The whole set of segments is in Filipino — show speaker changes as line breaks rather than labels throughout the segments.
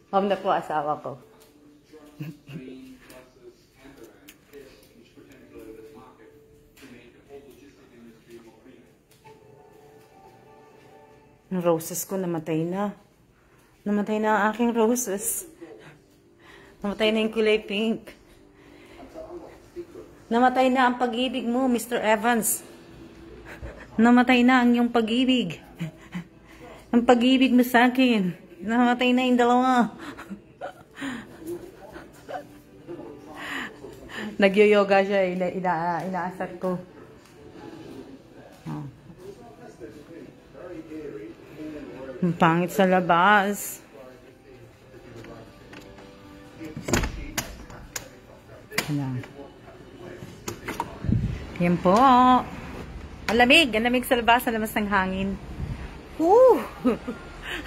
Home na po asawa ko. Ang roses ko namatay na. Namatay na ang aking roses. Namatay na yung kulay pink. Namatay na ang pag-ibig mo, Mr. Evans. Namatay na ang iyong pag-ibig. Ang pag-ibig mo sa akin. Namatay na yung dalawa. Nagyo-yoga siya. Inaasar ko. Oh. Ang pangit sa labas. Ayan. Yan po. Ang lamig. Ang lamig sa labas. Ang labas ng hangin. Woo!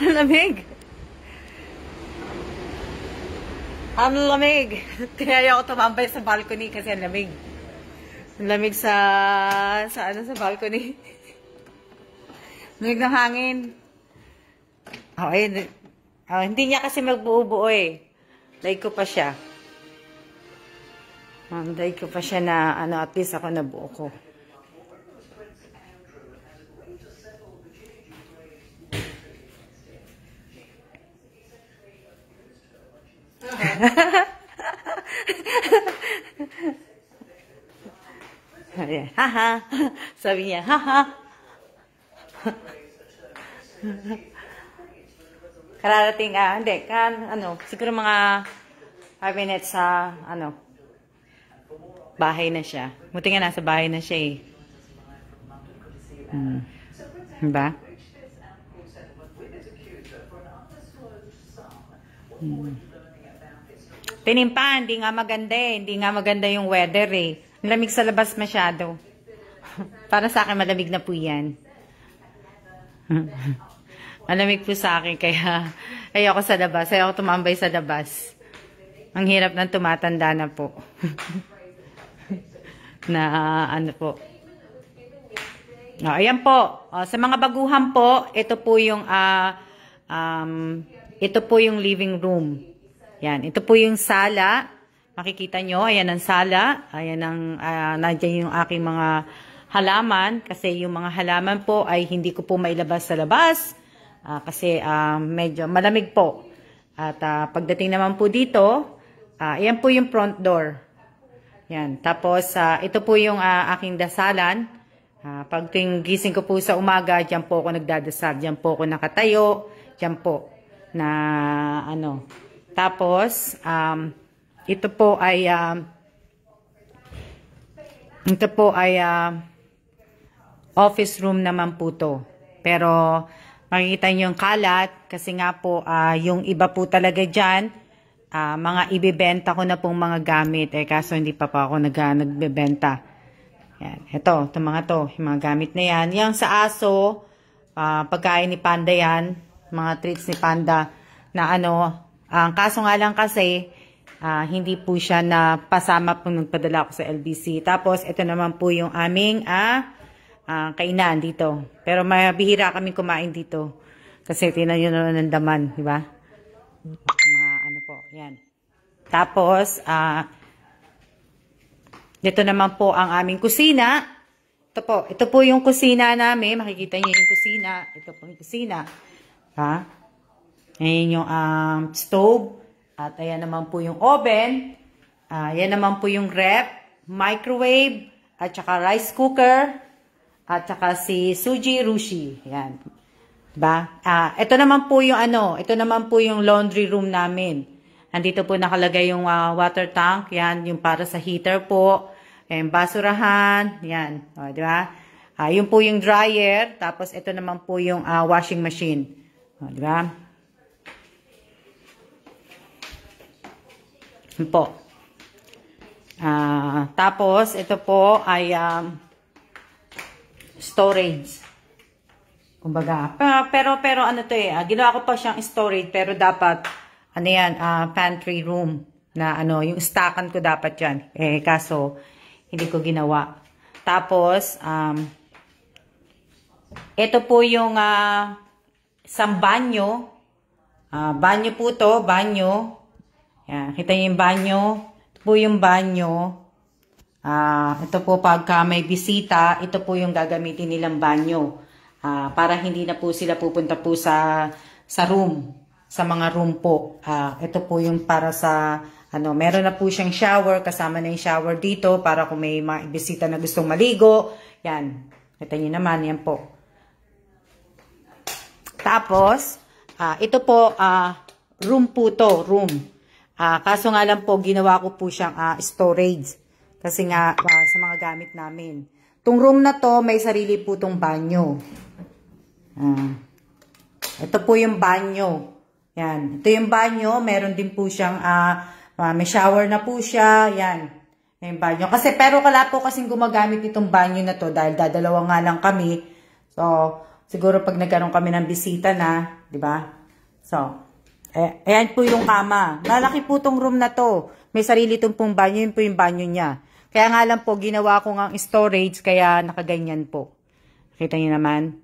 Ang lamig. Ang lamig. Kaya ako tumambay sa balcony kasi ang lamig. Ang lamig sa balcony. Lamig ng hangin. Oh, ayun. Oh, hindi niya kasi magbuo-buo eh. Daig ko pa siya. Daig ko pa siya na at least ako nabuo ko. Haha. Sabi niya, haha. Kararating, hindi, siguro mga 5 minutes sa, bahay na siya. Buti nga nasa bahay na siya eh. Diba? Tinimpa, hindi nga maganda eh. Hindi nga maganda yung weather eh. Lamig sa labas masyado. Para sa akin, malamig na po yan. Malamig po sa akin, kaya ayoko sa labas. Ayoko tumambay sa labas. Ang hirap ng tumatanda na po. Po. Ayan po. Sa mga baguhan po, ito po yung living room. Yan. Ito po yung sala. Makikita nyo, ayan ang sala. Ayan nandiyan yung aking mga halaman. Kasi yung mga halaman po ay hindi ko po mailabas sa labas. Kasi medyo malamig po. At pagdating naman po dito, ayan po yung front door. Yan. Tapos, ito po yung aking dasalan. Pag gising ko po sa umaga, dyan po ako nagdadasal. Dyan po ako nakatayo. Dyan po. Tapos, ito po ay office room naman po to. Pero, makikita nyo yung kalat. Kasi nga po, yung iba po talaga dyan, mga ibibenta ko na pong mga gamit. Kaso hindi pa ako nagbebenta. Yan. Ito yung mga gamit na yan. Yung sa aso, pagkain ni Panda yan. Mga treats ni Panda na ang kaso nga lang kasi, hindi po siya na pasama po nagpadala ko sa LBC. Tapos, ito naman po yung aming kainan dito. Pero mabihira kami kumain dito. Kasi tinan nyo naman ng daman, di ba? Mga po, yan. Tapos, dito naman po ang aming kusina. Ito po yung kusina namin. Makikita nyo yung kusina. Ito po yung kusina. Ayan yung stove. At ayan naman po yung oven. Ayan naman po yung ref, microwave, at saka rice cooker, at saka si Suji Rushi. Ayan. Diba? Ito naman po yung ito naman po yung laundry room namin. Andito po nakalagay yung water tank. Yan, yung para sa heater po. Ayan, basurahan. Yan. O, diba? Yun po yung dryer. Tapos, ito naman po yung washing machine. O, diba? Yan po. Tapos, ito po ay storage. Kumbaga. Pero ginawa ko pa siyang storage. Pero dapat, pantry room. Na yung stockan ko dapat yan. Kaso, hindi ko ginawa. Tapos, ito po yung isang banyo. Banyo po to, banyo. Yan, kita niyo yung banyo. Ito po yung banyo. Ito po pagka may bisita, ito po yung gagamitin nilang banyo. Para hindi na po sila pupunta po sa room, sa mga room po. Ito po yung para sa, meron na po siyang shower, kasama na yung shower dito para kung may mga bisita na gustong maligo. Yan, kita niyo naman, yan po. Tapos, ito po, room po to, room. Kaso nga lang po, ginawa ko po siyang storage. Kasi nga, sa mga gamit namin. Itong room na to, may sarili po itong banyo. Ito po yung banyo. Yan. Ito yung banyo. Meron din po siyang, may shower na po siya. Yan. Yung banyo. Kasi, pero wala po kasing gumagamit itong banyo na to dahil dadalawa nga lang kami. So, siguro pag nagkaroon kami ng bisita na, di ba? So, ayan po yung kama. Malaki po itong room na to. May sarili itong pong banyo. Yun po yung banyo niya. Kaya nga lang po, ginawa ko ng storage, kaya nakaganyan po. Kita niyo naman.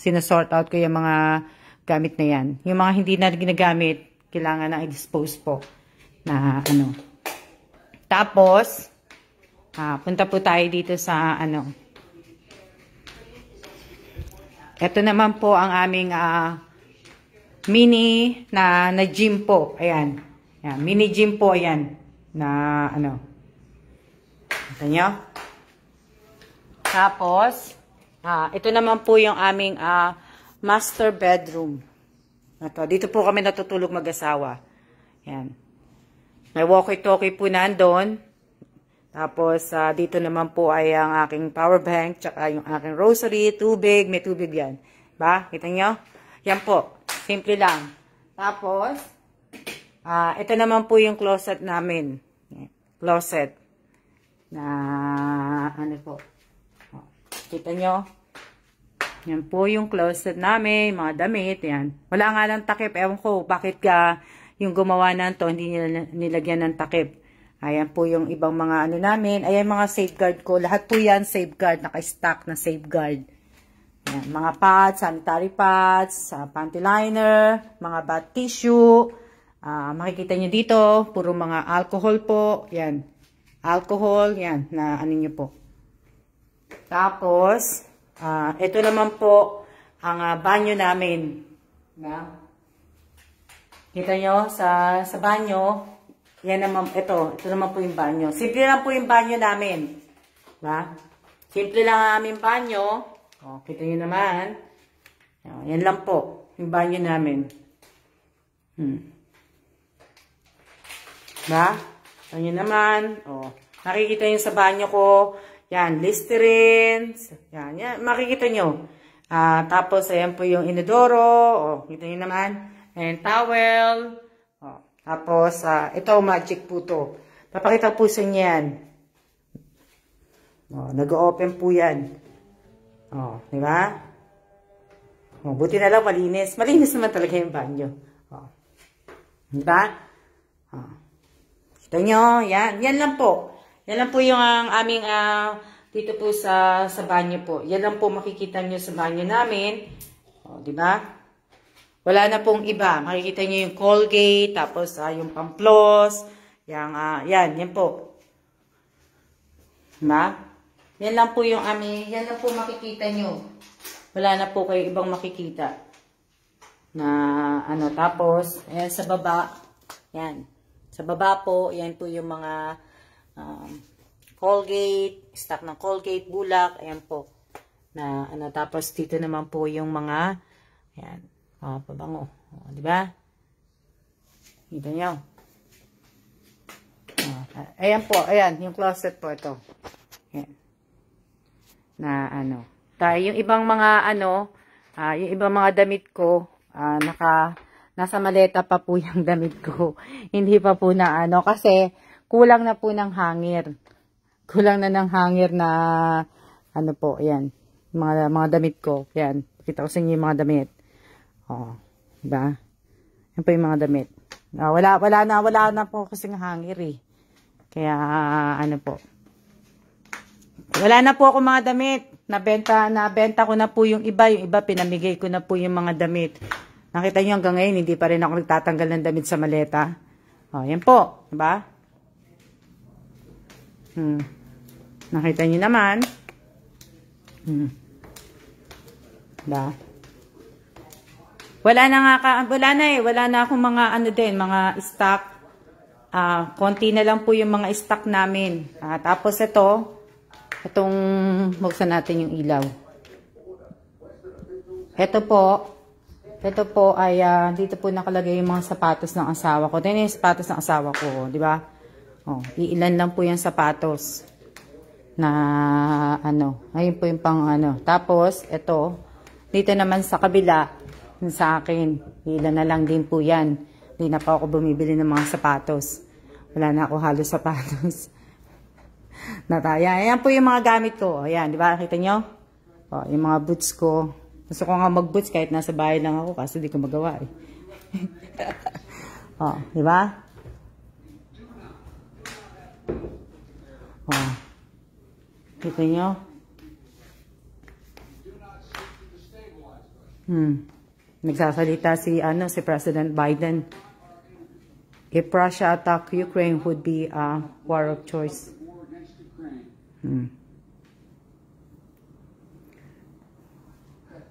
Sinasort out ko yung mga gamit na yan. Yung mga hindi na ginagamit, kailangan na i-dispose po. Tapos, punta po tayo dito sa Ito naman po ang aming mini na gym po. Ayan. Ayan. Mini gym po. Ayan. Na Kita nyo? Tapos, ito naman po yung aming master bedroom. Dito po kami natutulog mag-asawa. Ayan. May walkie-talkie po nandun. Tapos, dito naman po ay ang aking power bank, tsaka yung aking rosary, tubig, may tubig yan. Ba? Kita nyo? Yan po. Simple lang. Tapos, ito naman po yung closet namin. Closet. Po. Kita nyo? Yan po yung closet namin, mga damit, yan. Wala nga lang takip. Ewan ko, bakit yung gumawa na to, hindi nilagyan ng takip. Ayan po yung ibang mga namin. Ayan mga safeguard ko. Lahat po yan safeguard. Naka-stack na safeguard. Ayan, mga pads, sanitary pads, panty liner, mga bath tissue. Makikita nyo dito, puro mga alcohol po. Yan. Alcohol, yan. Na nyo po. Tapos, ito naman po ang banyo namin. Kita nyo sa banyo. Yan naman, ito naman po yung banyo. Simple lang po yung banyo namin. Simple lang ang aming banyo. Kita nyo naman. Yan lang po, yung banyo namin. Yan nyo naman. Nakikita nyo sa banyo ko. Yan, Listerine. Yan, makikita nyo. Tapos, ayan po yung inodoro. Kita nyo naman. Ayan, towel. Tapos, ito, magic po to. Papakita po sa inyo yan. Nag-open po yan. Diba? Buti na lang malinis. Malinis naman talaga yung banyo. Diba? Kita nyo, yan. Yan lang po. Yan lang po yung aming, dito po sa banyo po. Yan lang po makikita nyo sa banyo namin. Diba? Wala na pong iba. Makikita nyo yung Colgate, tapos yung Pamplos. Yan po. Diba? Yan lang po yung aming, yan lang po makikita nyo. Wala na po kayo ibang makikita. Tapos, ayan sa baba. Yan. Sa baba po, yan po yung mga Colgate, stock ng Colgate, bulak, ayan po. Tapos dito naman po yung mga, ayan, pabango. Diba? Dito nyo. Ayan po, ayan, yung closet po ito. Ayan. Yung ibang mga, yung ibang mga damit ko, nasa maleta pa po yung damit ko. Hindi pa po na kasi kulang na po ng hangir. Kulang na ng hangir na, po, ayan. Mga damit ko. Ayan. Kita ko sa inyo yung mga damit. Diba? Yan po yung mga damit. Wala na po kasing hangir eh. Kaya, po. Wala na po ako mga damit. Nabenta ko na po yung iba. Yung iba, pinamigay ko na po yung mga damit. Nakita nyo hanggang ngayon, hindi pa rin ako nagtatanggal ng damit sa maleta. O, yan po. Diba? Nakita nyo naman. Diba? Wala na akong mga ano din, mga stock. Konti na lang po yung mga stock namin. Tapos itong buksan natin yung ilaw. Ito po ay dito po nakalagay yung mga sapatos ng asawa ko. Ito yung sapatos ng asawa ko, di ba? Oh, iilan lang po yung sapatos na ayun po yung pang Tapos ito, dito naman sa kabila, sa akin, ilan na lang din po yan. Hindi na pa ako bumibili ng mga sapatos. Wala na ako halos sapatos. Ayan po yung mga gamit ko. Ayan, di ba? Kita nyo? O, yung mga boots ko. Gusto ko nga mag-boots kahit nasa bahay lang ako kasi di ko magawa eh. O, di ba? O. Kita nyo? Nagsasalita si President Biden. If Russia attack Ukraine would be a war of choice.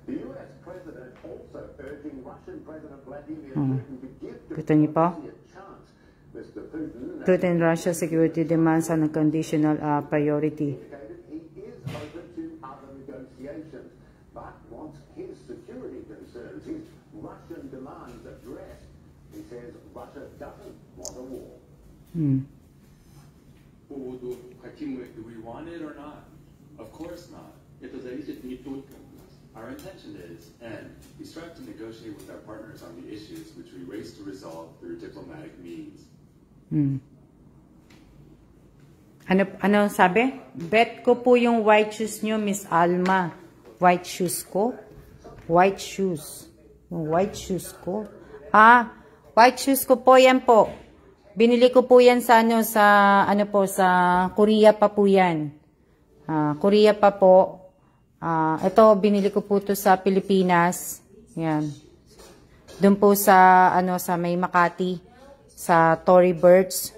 The US president also urging Russian President Vladimir Putin to give democracy a chance. Mr.
Putin, Russia security demands an unconditional priority.
He is open to other negotiations, but wants his security concerns, his Russian demands addressed. He says Russia doesn't want a war.
Do we want it or not? Of course not. Это зависит не только от нас. Our intention is, and we strive to negotiate with our partners on the issues which we race to resolve through diplomatic means.
Ano sabi? Bet ko po yung white shoes nyo, Miss Alma. White shoes ko? White shoes. Yung white shoes ko? White shoes ko po, yan po. Binili ko po yan sa sa Korea pa po yan. Korea pa po. Ito, binili ko po to sa Pilipinas. Yan. Doon po sa may Makati, sa Tory Burch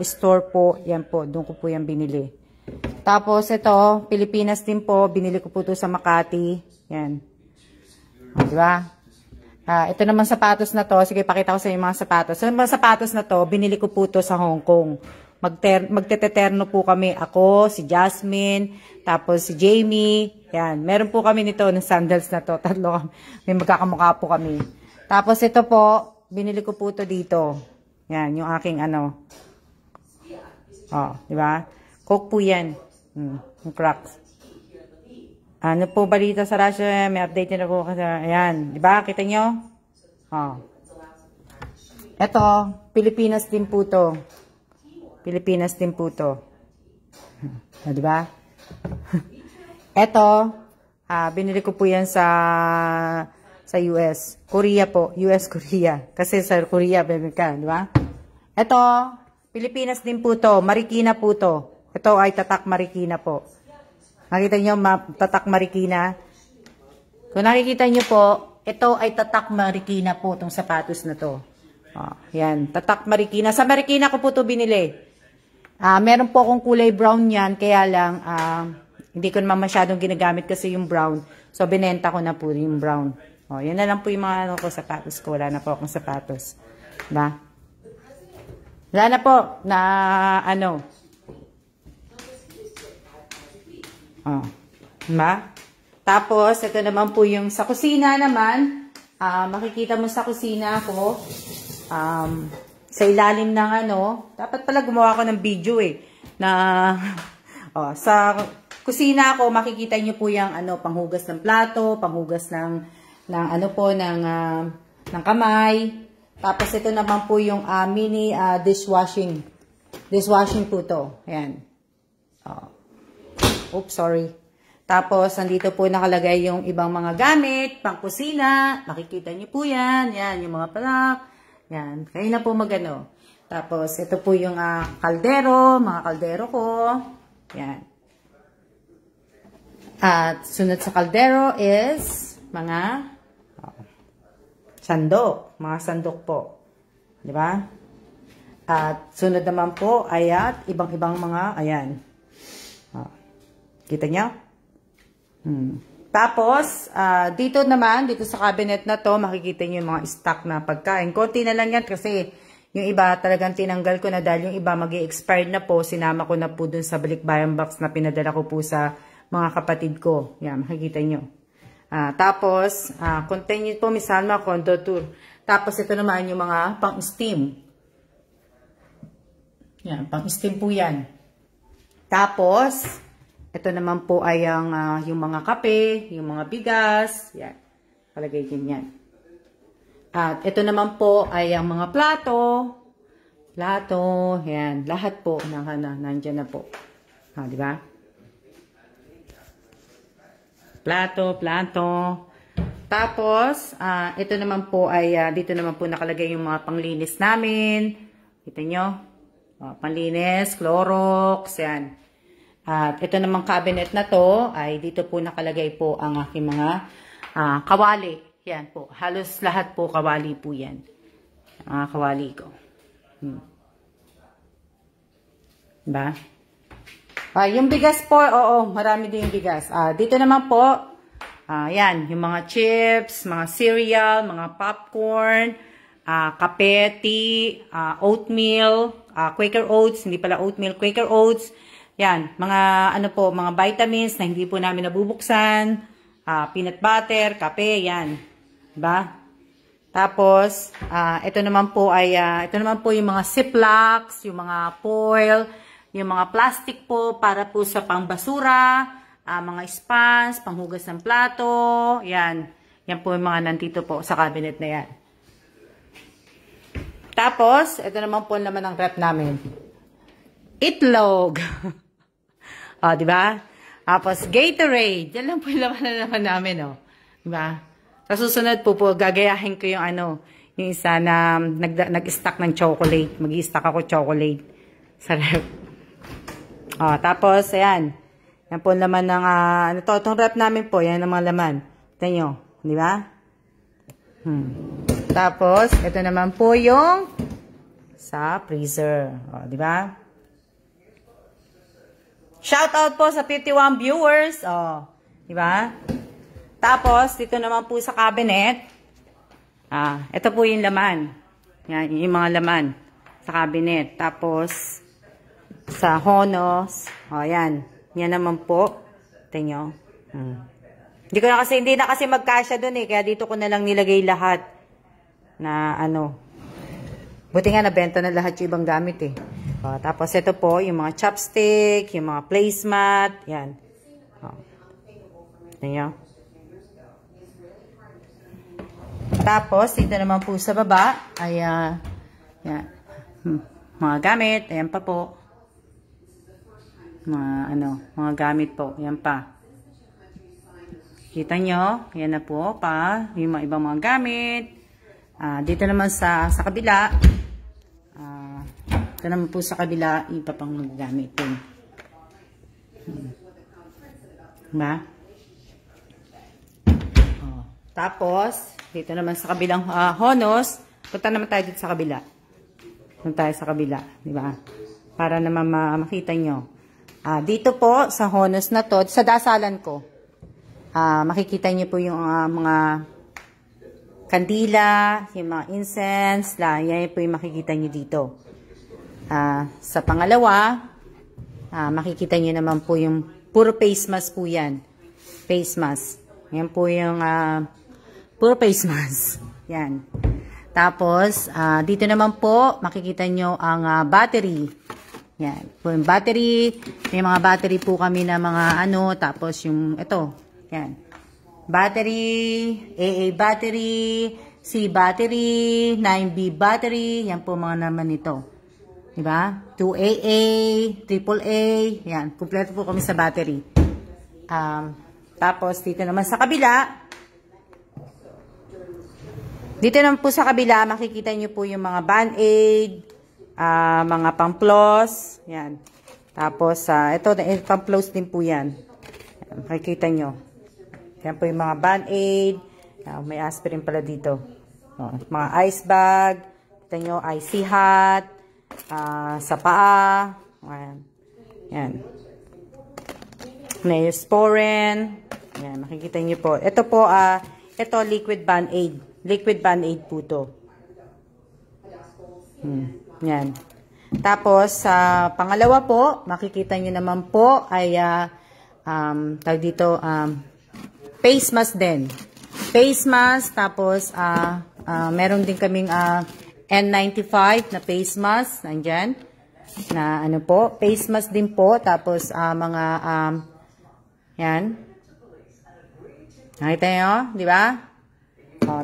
store po. Yan po, doon ko po yan binili. Tapos ito, Pilipinas din po, binili ko po to sa Makati. Yan. Diba? Ito naman sapatos na to. Sige, pakita ko sa inyo mga sapatos. So, mga sapatos na to, binili ko po to sa Hong Kong. Magteteterno po kami. Ako, si Jasmine, tapos si Jamie. Yan. Meron po kami nito ng sandals na to. Tatlo. May magkakamukha po kami. Tapos ito po, binili ko po to dito. Yan, yung aking di ba? Coke po yan. Yung Crocs. Ano po balita sa Russia? May update na po kasi. Ayan. Diba? Kita nyo? Ito. Pilipinas din po to. Pilipinas din po to. Diba? Ito. Binili ko po yan sa US. Korea po. US, Korea. Kasi sa Korea, bebe ka. Diba? Ito. Pilipinas din po to. Marikina po to. Ito ay tatak Marikina po. Nakita nyo, tatak Marikina. Kung nakikita nyo po, ito ay tatak Marikina po, itong sapatos na to. Yan, tatak Marikina. Sa Marikina ko po to binili. Meron po akong kulay brown yan, kaya lang, hindi ko naman masyadong ginagamit kasi yung brown. So, binenta ko na po yung brown. Yan na lang po yung mga sapatos ko. Wala na po akong sapatos. Diba? Wala na po na diba? Tapos, ito naman po yung sa kusina naman. Makikita mo sa kusina ko, sa ilalim ng dapat pala gumawa ko ng video sa kusina ko, makikita nyo po yung panghugas ng plato, panghugas ng kamay. Tapos, ito naman po yung mini dishwashing. Dishwashing po to. Ayan. Oops, sorry. Tapos, nandito po nakalagay yung ibang mga gamit, pang kusina. Makikita nyo po yan. Yan, yung mga palak. Yan. Kayo na po magano. Tapos, ito po yung kaldero, mga kaldero ko. Yan. At sunod sa kaldero is mga sandok. Mga sandok po. Di ba? At sunod naman po ay at ibang-ibang mga, ayan. Kita nyo? Tapos, dito naman, dito sa cabinet na to, makikita nyo yung mga stock na pagkain. Konti na lang yan kasi yung iba talagang tinanggal ko na dahil yung iba mag-i-expired na po. Sinama ko na po dun sa balikbayan box na pinadala ko po sa mga kapatid ko. Yan, makikita nyo. Tapos, continue po, Miss Alma, condo tour. Tapos, ito naman yung mga pang-steam. Yan, pang-steam po yan. Tapos, ito naman po ay yung mga kape, yung mga bigas. Yan, palagay din yan. At ito naman po ay ang mga plato. Plato, yan, lahat po, nandyan na po. Di ba? Plato. Tapos, ito naman po ay, dito naman po nakalagay yung mga panglinis namin. Kita nyo? Panlinis, Clorox, yan. At ito naman cabinet na to, ay dito po nakalagay po ang aking mga kawali. Yan po. Halos lahat po kawali po yan. Kawali ko. Diba? Yung bigas po, oo, marami din yung bigas. Dito naman po, yan, yung mga chips, mga cereal, mga popcorn, kape, tea, oatmeal, Quaker Oats, hindi pala oatmeal, Quaker Oats. Yan, mga ano po, mga vitamins na hindi po namin nabubuksan, peanut butter, kape, yan. Diba? Tapos, ito naman po ay, ito naman po yung mga Ziplocs, yung mga foil, yung mga plastic po para po sa pangbasura, mga spans, panghugas ng plato, yan. Yan po yung mga nandito po sa cabinet na yan. Tapos, ito naman po naman ang rep namin. Itlog. Diba? Tapos, Gatorade. Yan lang po yung laman na naman namin, Diba? Sa susunod po, gagayahin ko yung yung isa na nag-stock ng chocolate. Mag-i-stock ako chocolate sa rep. Tapos, ayan. Yan po naman ng, itong rep namin po, yan ang mga laman. Ito nyo. Diba? Tapos, ito naman po yung sa freezer. Di ba? Shout out po sa 51 viewers. Di ba? Tapos, dito naman po sa cabinet. Ito po yung laman. Yan, yung mga laman sa cabinet. Tapos, sa Honos. Yan. Yan naman po. Ito nyo. Hindi na kasi magkasya dun kaya dito ko na lang nilagay lahat. Na buti nga nabenta na lahat yung ibang gamit tapos ito po yung mga chopstick, yung mga placemat, yan. Ito. Tapos dito naman po sa baba ay yan. Mga gamit, ayan pa po. Mga gamit po, yan pa. Kita nyo, yan na po pa yung mga ibang mga gamit. Dito naman sa kabila, ito naman po sa kabila, iba pang magagamit din. Diba? Tapos, dito naman sa kabilang Honos, punta naman tayo dito sa kabila. Punta tayo sa kabila, diba? Para naman makita nyo. Dito po, sa Honos na to, sa dasalan ko, makikita nyo po yung mga kandila, yung mga incense, yan po yung makikita nyo dito. Sa pangalawa, makikita nyo naman po yung puro face mask po yan. Face mask. Yan po yung puro face mask. Yan. Tapos, dito naman po, makikita nyo ang battery. Yan. Po yung battery. May mga battery po kami na mga tapos yung ito. Yan. Battery, AA battery, C battery, 9B battery, yan po mga naman ito. Diba? 2AA, AAA, yan. Kumpleto po kami sa battery. Tapos, dito naman sa kabila. Dito naman po sa kabila, makikita nyo po yung mga Band-Aid, mga pang-floss, yan. Tapos, ito, pang-floss din po yan. Makikita nyo. Yan po yung mga Band-Aid. May aspirin pala dito. Mga ice bag. Kita nyo, icy hat. Sa paa. Ayan. Yan. Neosporin. Yan, makikita nyo po. Ito po, ito liquid Band-Aid. Liquid Band-Aid po to. Yan. Tapos, sa pangalawa po, makikita nyo naman po ay, tawag dito, face mask din. Face mask, tapos, meron din kaming N95 na face mask. Nandyan. Na ano po, face mask din po. Tapos, mga, yan. Nakita nyo? Di ba?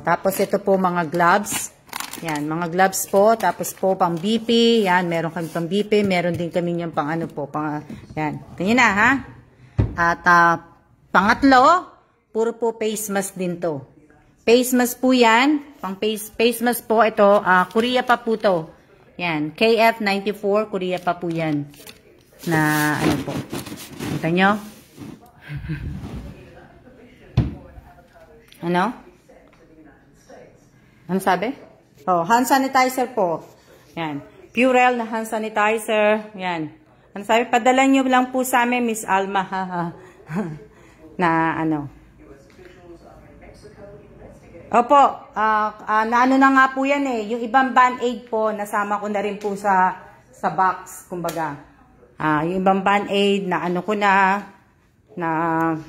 Tapos ito po mga gloves. Yan, mga gloves po. Tapos po pang BP. Yan, meron kami pang BP. Meron din kami yung pang ano po. Yan. Tingnan na ha. At pangatlo, puro po face mask din to. Face mask po yan. Pang face mask po ito. Korea pa po to. Yan. KF94. Korea pa po yan. Na ano po. Kita nyo? Ano? Ano sabi? Hand sanitizer po. Yan. Purell na hand sanitizer. Yan. Ano sabi? Padala nyo lang po sa amin, Miss Alma. Na ano? Opo. Na ano na nga po yan eh. Yung ibang Band-Aid po, nasama ko na rin po sa box, kumbaga. Yung ibang Band-Aid, na ano ko na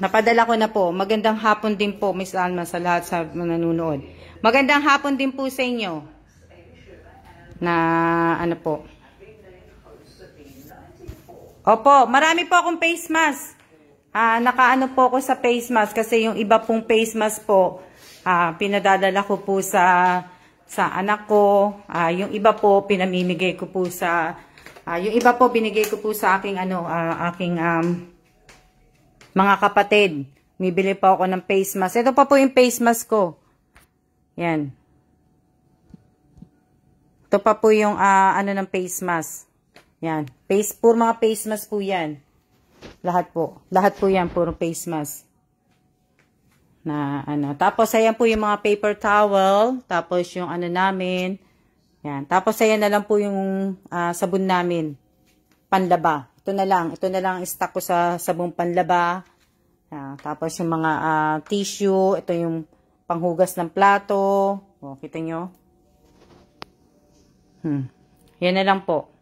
napadala ko na po. Magandang hapon din po, Miss Alma, sa lahat sa nanonood. Magandang hapon din po sa inyo. Na ano po. Opo, marami po akong face mask. Nakaano po ako sa face mask kasi yung iba pong face mask po, pinadadala ko po sa anak ko. Yung iba po, pinamimigay ko po sa, yung iba po, binigay ko po sa aking aking mga kapatid. Bibili pa ako ng face mask. Ito pa po yung face mask ko. Yan. Ito pa po yung ano ng face mask. Yan. Puro mga face mask po yan. Lahat po. Lahat po yan. Puro face mask. Na ano. Tapos ayan po yung mga paper towel. Tapos yung ano namin. Yan. Tapos ayan na lang po yung sabon namin. Panlaba. Ito na lang. Ito na lang ang stock ko sa sabong panlaba. Tapos yung mga tissue. Ito yung panghugas ng plato. Kita nyo? Yan na lang po.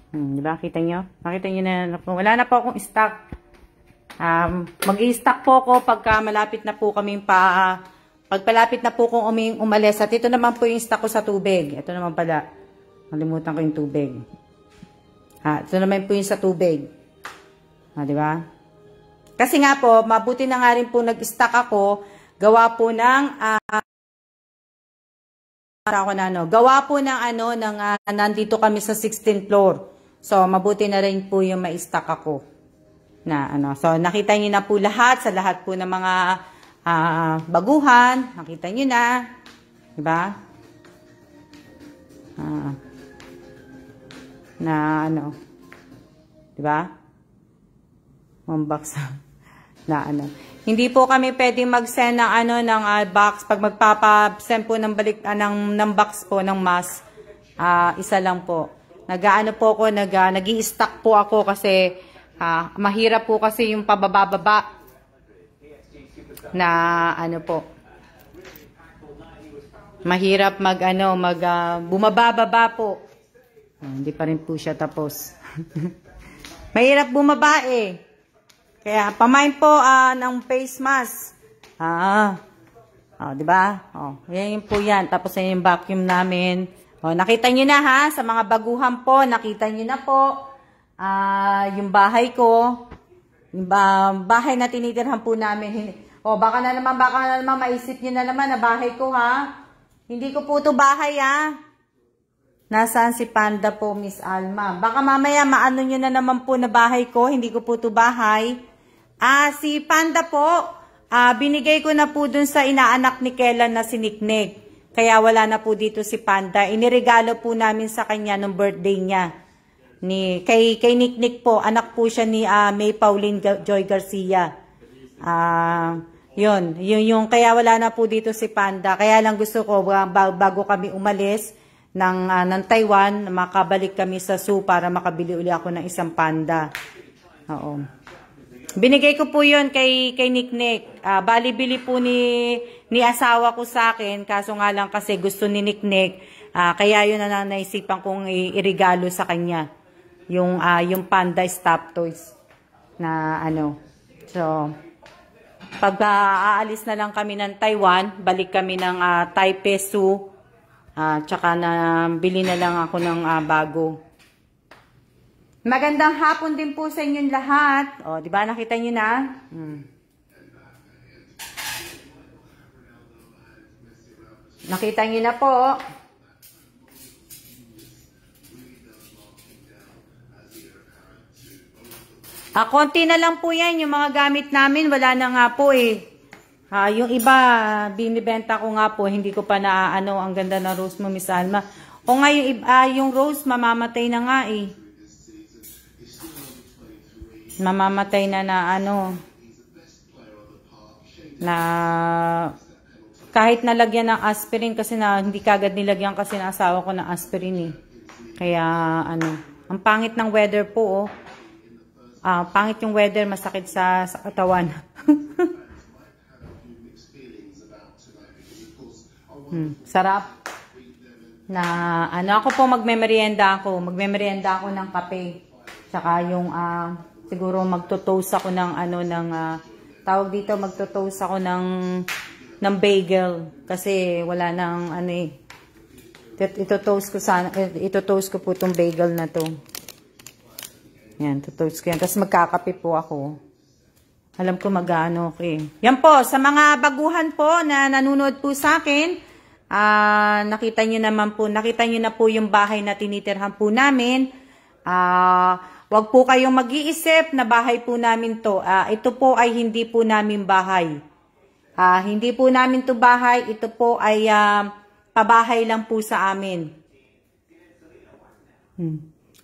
Diba? Kita nyo? Nakita nyo na. Wala na po akong stock. Mag-i-stock po ako pagka malapit na po kami pagpalapit na po kong umalis. At ito naman po yung stock ko sa tubig. Ito naman pala. Nalimutan ko yung tubig. Ito naman po yung sa tubig. Diba? Kasi nga po, mabuti na nga rin po nag-stock ako. Gawa po ng gawa po ng nandito kami sa 16th floor. So, mabuti na rin po yung ma-stock ako. So, nakita niyo na po lahat, sa lahat po ng mga baguhan. Nakita niyo na. Diba? Diba? One box. Hindi po kami pwedeng mag-send ng box. Pag magpapa-send po ng balik ng box po ng mask, isa lang po. Nag-aano po ako, nag-i-stock po ako kasi mahirap po kasi yung pababa-baba na ano po. Mahirap bumaba-baba po. Hindi pa rin po siya tapos. Mahirap bumaba eh. Kaya, pamain po ng face mask. Diba? Yan po yan. Tapos yan yung vacuum namin. Nakita nyo na ha, sa mga baguhan po, nakita nyo na po yung bahay ko. Yung bahay na tinitirhan po namin. Baka na naman maisip nyo na naman na bahay ko ha. Hindi ko po ito bahay ha. Nasaan si Panda po, Miss Alma? Baka mamaya maano nyo na naman po na bahay ko. Hindi ko po ito bahay. Si Panda po, binigay ko na po dun sa inaanak ni Kellan na si Niknik. Kaya wala na po dito si Panda. Iniregalo po namin sa kanya nung birthday niya. Kay Niknik po, anak po siya ni May Pauline Joy Garcia. Yung kaya wala na po dito si Panda. Kaya lang gusto ko bago kami umalis ng Taiwan, makabalik kami sa zoo para makabili uli ako ng isang panda. Oo. Binigay ko po 'yon kay Niknik. Bali bili po ni asawa ko sa akin, kaso nga lang kasi gusto ni Niknik, kaya 'yun na naisipan kong iregalo sa kanya. Yung panda stop toys na ano. So pag aalis na lang kami ng Taiwan, balik kami ng Taipei Zoo, tsaka na bili na lang ako ng bago. Magandang hapon din po sa inyong lahat. O, di ba nakita niyo na? Nakita niyo na po. Konti na lang po yan, yung mga gamit namin, wala na nga po eh. Yung iba, binibenta ko nga po, hindi ko pa ang ganda ng rose mo, Miss Alma. O nga, yung rose, mamamatay na nga eh. Mamamatay na na kahit nalagyan ng aspirin, kasi hindi kagad nilagyan kasi ng asawa ko ng aspirin eh. Kaya ang pangit ng weather po oh. Pangit yung weather, masakit sa katawan. Sarap. Na ako po magmemerienda ako ng kape. Tsaka yung siguro magto-toast ako ng tawag dito, magto-toast ako ng bagel kasi wala nang ito-toast ko po tong bagel na to. Yan, tutoast ko yan. Tapos magkakape po ako. Alam ko mag-ano okay. Yan po, sa mga baguhan po na nanonood po sa akin, nakita nyo na po yung bahay na tinitirhan po namin. Wag po kayong mag-iisip na bahay po namin to. Ito po ay hindi po namin bahay. Hindi po namin to bahay. Ito po ay pabahay lang po sa amin.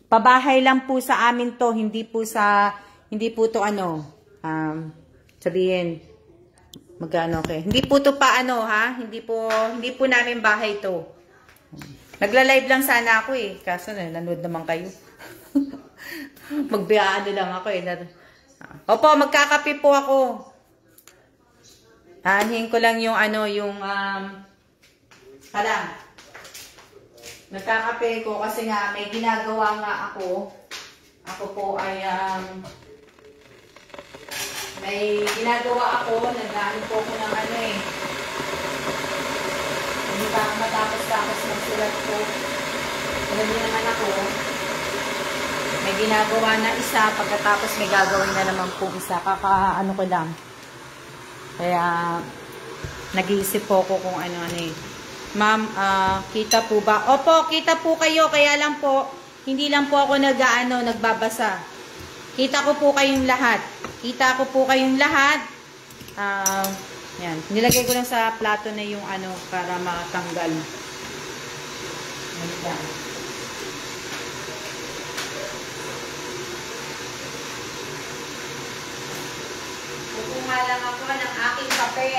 Pabahay lang po sa amin to, hindi po to sabihin magkano okay. Hindi po to pa hindi po namin bahay to. Nagla-live lang sana ako eh, kaso nanood naman kayo. Magbiyaano lang ako eh. Opo, magkakape po ako. Aanhin ko lang yung nagkakape ko kasi nga may ginagawa nga ako. Ako po ay may ginagawa ako. Nag-ano po ako ng hindi pa ako matapos magsulat ko. Alam niyo naman ako. May ginagawa na isa. Pagkatapos may gagawin na naman po isa. Kaka-ano ko lang. Kaya nag-iisip po ko kung Ma'am, kita po ba? Opo, kita po kayo. Kaya lang po, hindi lang po ako nagbabasa. Kita ko po kayong lahat. Kita ko po kayong lahat. Yan. Nilagay ko lang sa plato na yung para matanggal. Ayan. Kukuha lang ako ng aking kape.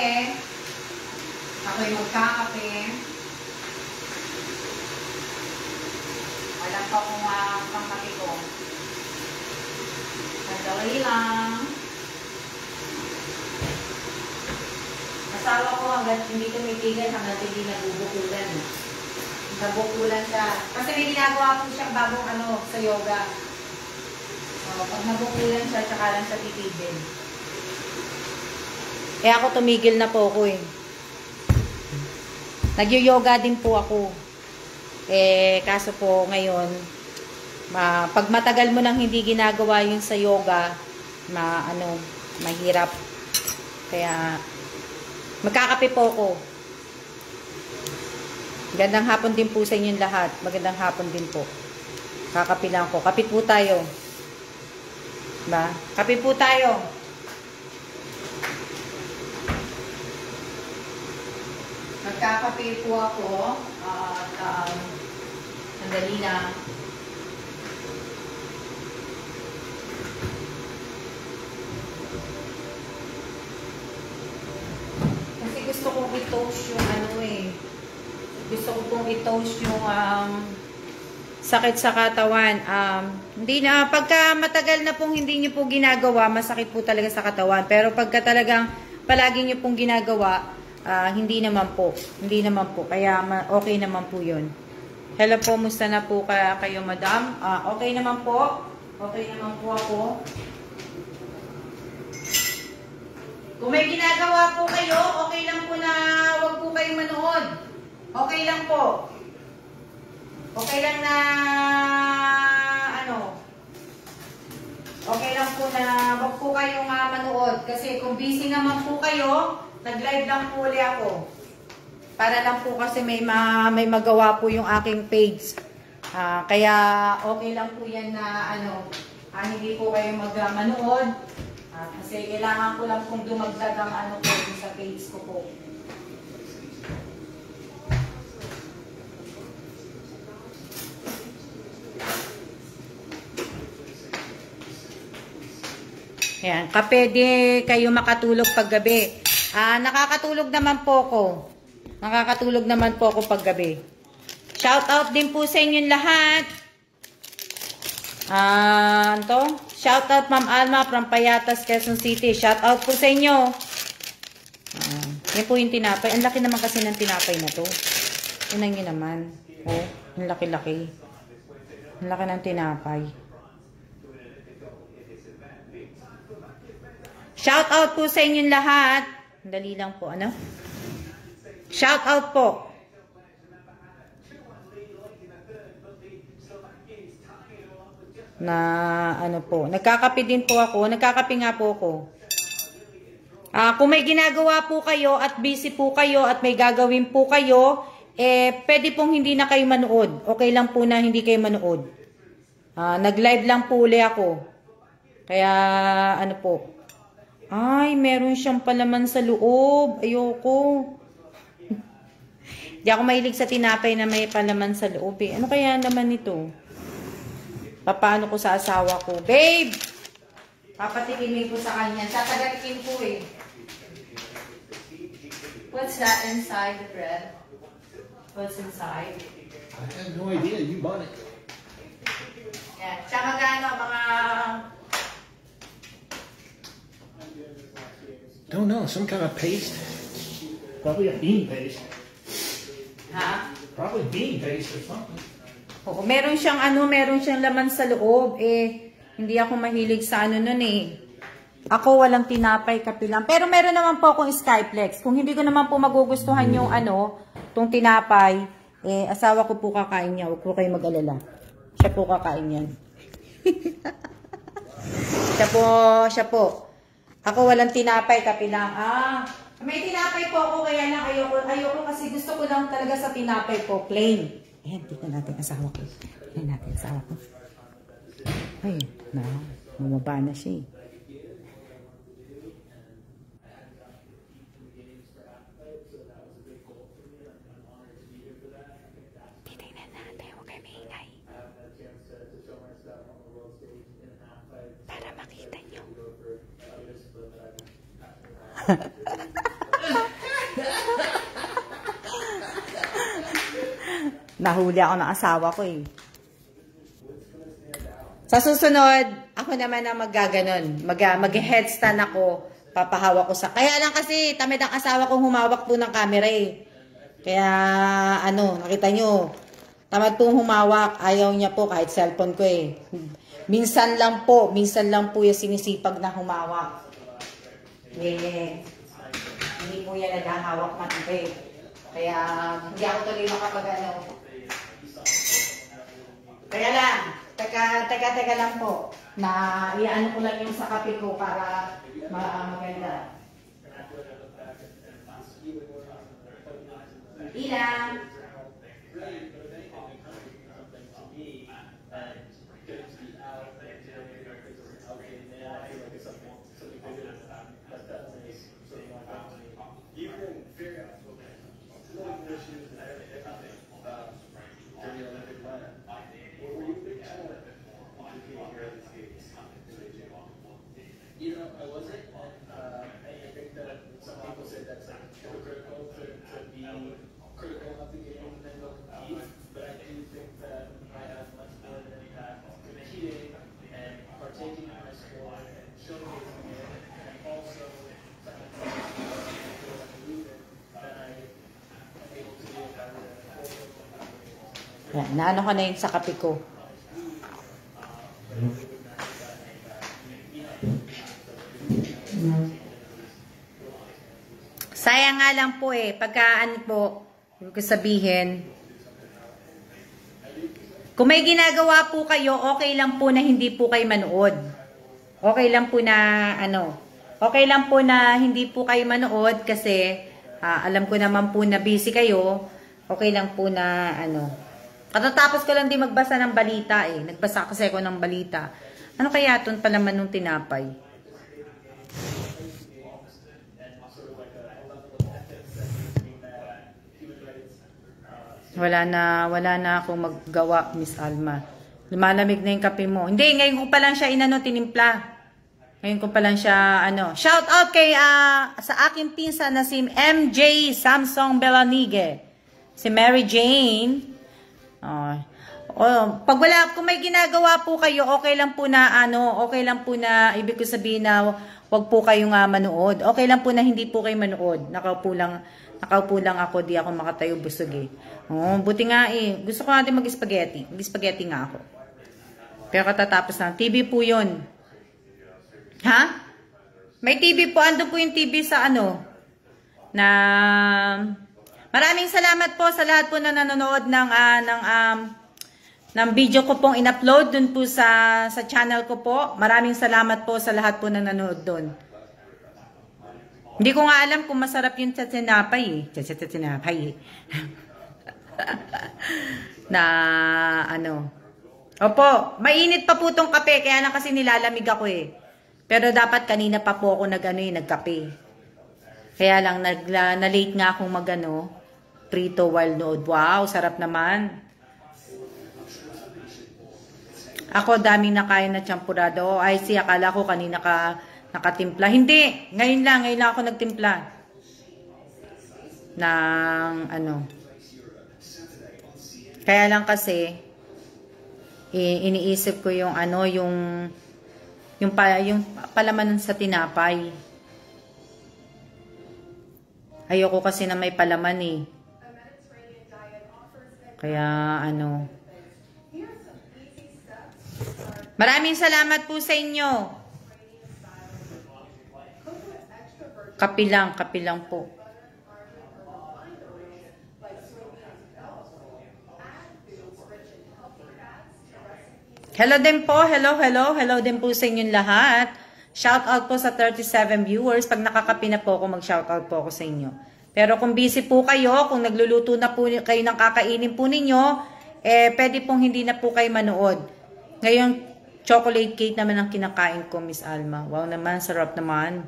Ako'y magkakape. Alam pa kung pangkape ko. Madali lang. Asawa ko hanggang hindi tumitigil hanggang hindi nabubukulan. Nabukulan siya. Kasi may ginagawa po siyang bagong sa yoga. Pag nabukulan siya, tsaka lang siya titigil. Ako tumigil na po ako eh. Nag-yoga din po ako. Kaso po ngayon, pag matagal mo nang hindi ginagawa yun sa yoga, mahirap. Kaya, magkakape po ako. Magandang hapon din po sa inyong lahat. Magandang hapon din po. Kakape lang ko. Kapit po tayo. Diba? Kapit po tayo. Magkakape po ako. Sandali lang. gusto kong i-toast yung ano eh. Gusto ko pong i-toast yung sakit sa katawan. Hindi na, pagka matagal na pong hindi nyo po ginagawa, masakit po talaga sa katawan. Pero pagka talagang palagi nyo pong ginagawa, hindi naman po. Hindi naman po. Kaya okay naman po yun. Hello po, musta na po kayo, madam? Okay naman po. Okay naman po ako. Kung may ginagawa po kayo, okay lang po na wag po kayong manood. Okay lang po. Okay lang na okay lang po na wag po kayong manood. Kasi kung busy naman po kayo, nag-live lang po ulit ako. Para lang po kasi may magawa po yung aking page. Kaya okay lang po yan na hindi po kayo manood. Kasi kailangan ko lang pong dumagdag ang po sa page ko po. Ayan, kapwede kayo makatulog paggabi. Nakakatulog naman po ako. Nakakatulog naman po ako paggabi. Shout out din po sa inyong lahat. Shout out Ma'am Alma from Payatas, Quezon City. Shout out po sa inyo. Yan po yung tinapay. Ang laki naman kasi ng tinapay na to. Tinan nyo naman. Oh, ang laki-laki. Ang laki ng tinapay. Shout out po sa inyong lahat. Dali lang po, Shout out po. Na nagkakape din po ako. Nagkakape nga po ako. Kung may ginagawa po kayo at busy po kayo at may gagawin po kayo, pwede pong hindi na kayo manood. Okay lang po na hindi kayo manood. Nag-live lang po uli ako. Kaya po. Ay, meron siyang palaman sa loob. Ayoko. Di ako mahilig sa tinapay na may palaman sa loob eh. Ano kaya naman ito? Paano ko sa asawa ko? Babe! Papatikin ko sa kanya. Tatagatikin ko eh. What's that inside the bread? What's inside?
I have no idea. You bought it.
Yan. Tsaka mga...
Don't know. Some kind of paste. Probably a bean paste.
Ha?
Probably bean paste or something.
Oo, meron siyang laman sa loob. Hindi ako mahilig sa nun eh. Ako walang tinapay, kape lang. Pero meron naman po akong Skyflex. Kung hindi ko naman po magugustuhan yung tong tinapay, asawa ko po kakain niya. Huwag po kayo mag-alala. Siya po kakain yan. Siya po. Ako walang tinapay, kape lang. May tinapay po ako, kaya lang ayoko kasi gusto ko lang talaga sa tinapay po, plain. Ayan, tignan natin asawa ko. Tignan natin asawa ko. Ay, bumaba na siya eh. Titignan natin, huwag kayo maingay. Para makita nyo. Nahuli ako ng asawa ko eh. Sa susunod, ako naman ang maggaganon. Mag-headstand ako. Papahawak ko sa... Kaya lang kasi, tamid ang asawa kong humawak po ng camera eh. Kaya, nakita nyo. Tamad pong humawak. Ayaw niya po kahit cellphone ko eh. Minsan lang po yung sinisipag na humawak. Hindi po yan naghahawak matibay. Kaya, hindi ako tuloy makapag-ano. Kaya lang, teka lang po, na iano ko lang yung sa kape ko para maganda. Ilang.
You know, I wasn't.
Yan, naano ko na yun sa kape ko. Sayang nga lang po pagka ano po, yung sabihin, kung may ginagawa po kayo, okay lang po na hindi po kayo manood. Okay lang po na okay lang po na hindi po kayo manood kasi alam ko naman po na busy kayo. Okay lang po na katatapos ko lang din magbasa ng balita Nagbasa kasi ako ng balita. Ano kaya itong palaman nung tinapay? Wala na akong maggawa, Miss Alma. Lumalamig na yung kape mo. Hindi, ngayon ko pa lang siya tinimpla. Ngayon ko pa lang siya, Shout out kay, sa aking pinsan na si MJ Samsung Belanigue. Si Mary Jane. Kung may ginagawa po kayo, okay lang po na, ibig ko sabihin na, wag po kayong manood. Okay lang po na hindi po kayo manood. Nakaupo lang ako, di ako makatayo, busog buti nga gusto ko natin mag-spaghetti. Mag-spaghetti nga ako. Pero katatapos na. TV po yun. Ha? May TV po. Ando po yung TV sa Maraming salamat po sa lahat po na nanonood ng video ko pong in-upload dun po sa channel ko po. Maraming salamat po sa lahat po na nanonood dun. Hindi ko nga alam kung masarap yung tinapay na Opo, mainit pa po tong kape kaya lang kasi nilalamig ako Pero dapat kanina pa po ako nagkape. Kaya lang na-late nga akong prito while nood. Wow, sarap naman. Ako daming nakain na champurado. Ay si akala ko kanina nakatimpla. Hindi, ngayon lang ako nagtimpla ng Kaya lang kasi iniisip ko yung yung palaman sa tinapay. Ayoko kasi na may palaman Kaya Maraming salamat po sa inyo. Kape lang po. Hello din po, hello din po sa inyong lahat. Shout out po sa 37 viewers. Pag nakakapi na po ako, mag-shout out po ako sa inyo. Pero kung busy po kayo, kung nagluluto na po kayo ng kakainin po ninyo, pwede pong hindi na po kayo manood. Ngayon, chocolate cake naman ang kinakain ko, Miss Alma. Wow naman, sarap naman.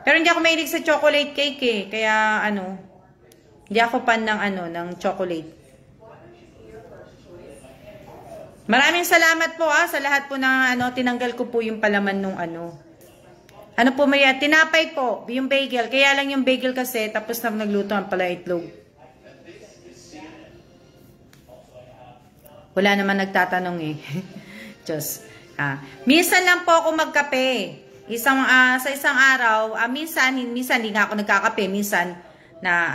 Pero hindi ako mahilig sa chocolate cake Kaya hindi ako fan ng chocolate. Maraming salamat po sa lahat po ng tinanggal ko po yung palaman nung po maya, tinapay po, yung bagel. Kaya lang yung bagel kasi tapos na nagluto ang pala itlog. Wala naman nagtatanong Diyos. Minsan lang po ako magkape. Sa isang araw, minsan hindi nga ako nagkakape, minsan na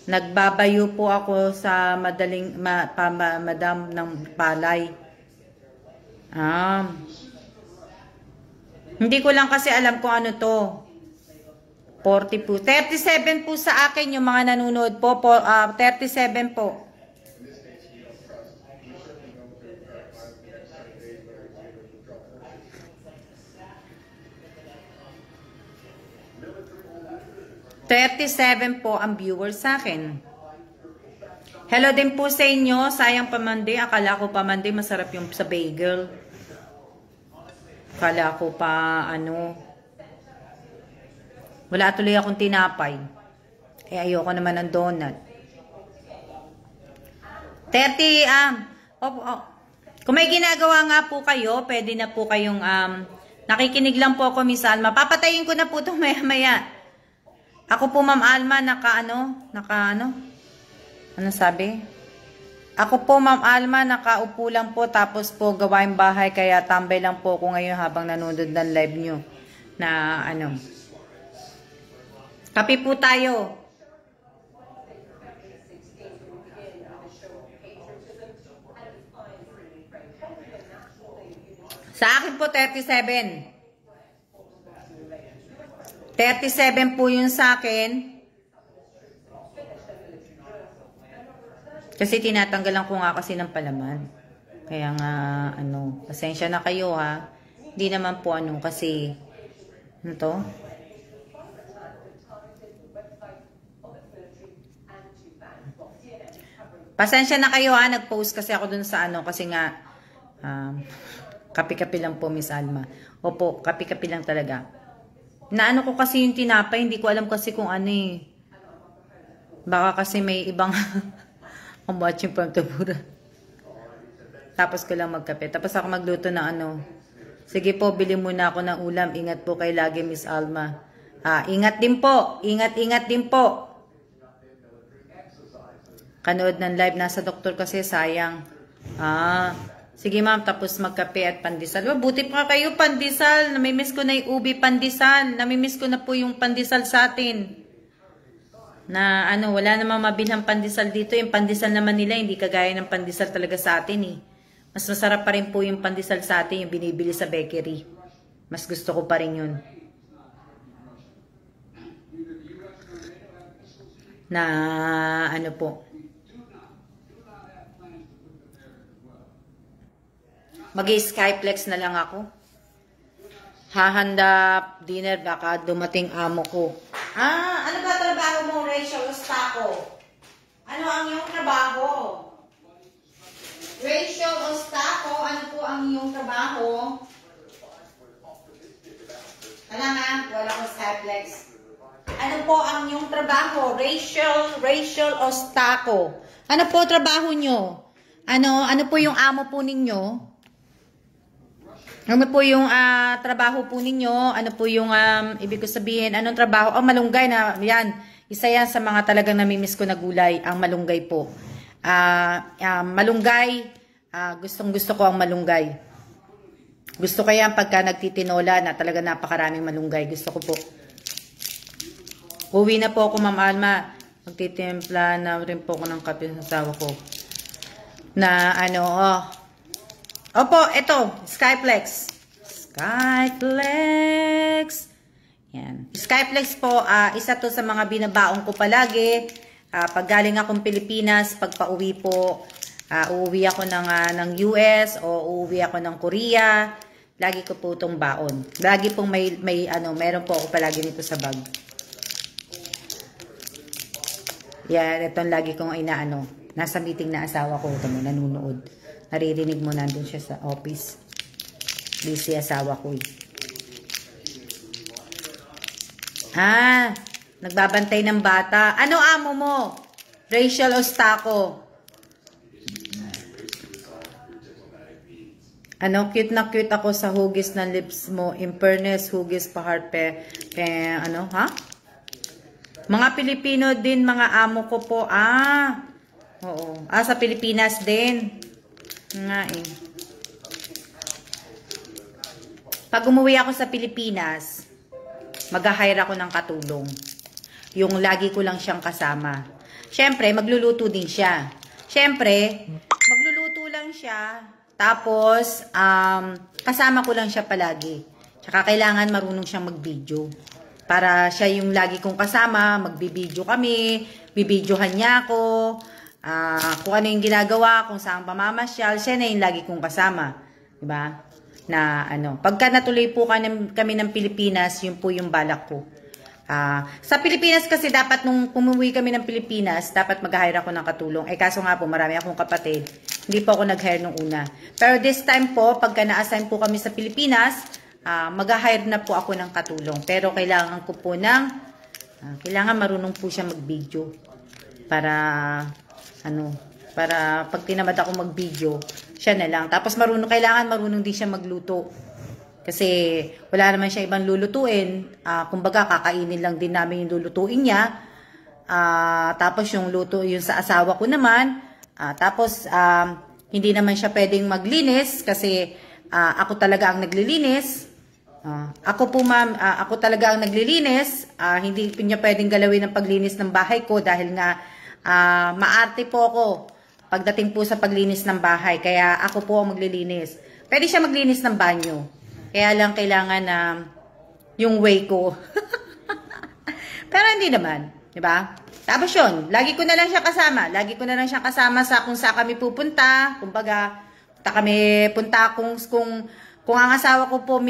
nagbabayo po ako sa madam ng palay. Hindi ko lang kasi alam kung ano to. 40 po. 37 po sa akin yung mga nanonood po. 37 po. $37 po ang viewers sa akin. Hello din po sa inyo. Sayang pamandi. Akala ko pamandi masarap yung sa bagel. Akala ko pa wala tuloy akong tinapay. Ayoko naman ng donut. 30 kung may ginagawa nga po kayo, pwede na po kayong nakikinig lang po ako, Miss Alma. Papatayin ko na po itong maya-maya. Ako po, Ma'am Alma, ano sabi? Ako po, Ma'am Alma, nakaupo lang po, tapos po gawain bahay, kaya tambay lang po ako ngayon habang nanonood ng live nyo. Kape po tayo. Sa akin po, 37. 37 po yun sa akin. Kasi tinatanggalan ko nga kasi ng palaman. Kaya nga, pasensya na kayo ha. Hindi naman po kasi, to? Pasensya na kayo ha, nag-post kasi ako dun sa kasi nga, kapi-kapi lang po, Miss Alma. Opo, kapi-kapi lang talaga. Naano ko kasi yung tinapay, hindi ko alam kasi kung Baka kasi may ibang I'm watching from Tabura. Tapos ko lang magkape. Tapos ako magluto ng Sige po, bili muna ako ng ulam. Ingat po kay lagi, Miss Alma. Ingat din po. Ingat din po. Kanood ng live. Nasa doktor kasi, sayang. Sige ma'am, tapos magkape at pandesal. Buti pa kayo, pandesal. Namimiss ko na yung ubi pandesal. Namimiss ko na po yung pandesal sa atin. Na wala namang mabilhang pandesal dito. Yung pandesal naman nila, hindi kagaya ng pandesal talaga sa atin eh. Mas masarap pa rin po yung pandesal sa atin, yung binibili sa bakery. Mas gusto ko pa rin yun. Na po. Mag-skyplex na lang ako. Hahanda dinner, baka dumating amo ko. Ano ba trabaho mo, Rachel Ostaco? Ano ang iyong trabaho? Rachel Ostaco, ano po ang iyong trabaho? Wala ko Skyplex. Ano po ang iyong trabaho? Rachel Ostaco. Ano po trabaho nyo? Ano po yung amo po ninyo? Ano po yung trabaho po ninyo? Ano po yung ibig ko sabihin? Anong trabaho? Malunggay na. Yan. Isa yan sa mga talagang namimiss ko na gulay. Ang malunggay po. Malunggay. Gustong gusto ko ang malunggay. Gusto ko yan pagka nagtitinola na talaga napakaraming malunggay. Gusto ko po. Uwi na po ako, Ma'am Alma. Magtitimpla na rin po ako ng kape sa asawa ko. Na Opo, ito, Skyplex. Yan. Skyplex po, isa to sa mga binabaong ko palagi. Pag galing akong Pilipinas, pag pauwi po, uuwi ako ng US o uuwi ako ng Korea. Lagi ko po itong baon. Lagi pong meron po ako palagi nito sa bag. Yan, itong lagi kong nasa meeting na asawa ko, ito mo, nanunood. Naririnig mo, nandun siya sa office. Busy asawa ko eh. Nagbabantay ng bata. Ano amo mo? Rachel Ostaco. Cute na cute ako sa hugis ng lips mo. In fairness, hugis pa heart Mga Pilipino din, mga amo ko po. Oo. Sa Pilipinas din. Nga eh. Pag umuwi ako sa Pilipinas, mag-hire ako ng katulong. Yung lagi ko lang siyang kasama. Siyempre, magluluto din siya. Siyempre, magluluto lang siya. Tapos, kasama ko lang siya palagi. Tsaka kailangan marunong siyang mag-video. Para siya yung lagi kong kasama, magbibideo kami, bibidyohan niya ako. Kung ano yung ginagawa, kung saan pamamasyal, siya na yung lagi kong kasama. Diba? Na pagka natuloy po kami ng Pilipinas, yun po yung balak ko. Sa Pilipinas kasi dapat nung pumuwi kami ng Pilipinas, dapat mag-hire ako ng katulong. Kaso nga po, marami akong kapatid. Hindi po ako nag-hire nung una. Pero this time po, pagka na-assign po kami sa Pilipinas, mag-hire na po ako ng katulong. Pero kailangan ko po kailangan marunong po siya mag-video. Para pag tinamad ako mag-video, siya na lang. Tapos kailangan marunong din siya magluto. Kasi wala naman siya ibang lulutuin. Kumbaga, kakainin lang din namin yung lulutuin niya. Tapos yung sa asawa ko naman. Tapos, hindi naman siya pwedeng maglinis kasi ako talaga ang naglilinis. Ako po ma'am, ako talaga ang naglilinis. Hindi niya pwedeng galawin ang paglinis ng bahay ko dahil nga maarte po ako pagdating po sa paglinis ng bahay. Kaya ako po ang maglilinis. Pwede siya maglinis ng banyo. Kaya lang kailangan na yung way ko. Pero hindi naman. Diba? Tapos yun, lagi ko na lang siya kasama. Lagi ko na lang siya kasama sa kung saan kami pupunta. Kumbaga, punta kung ang asawa ko po,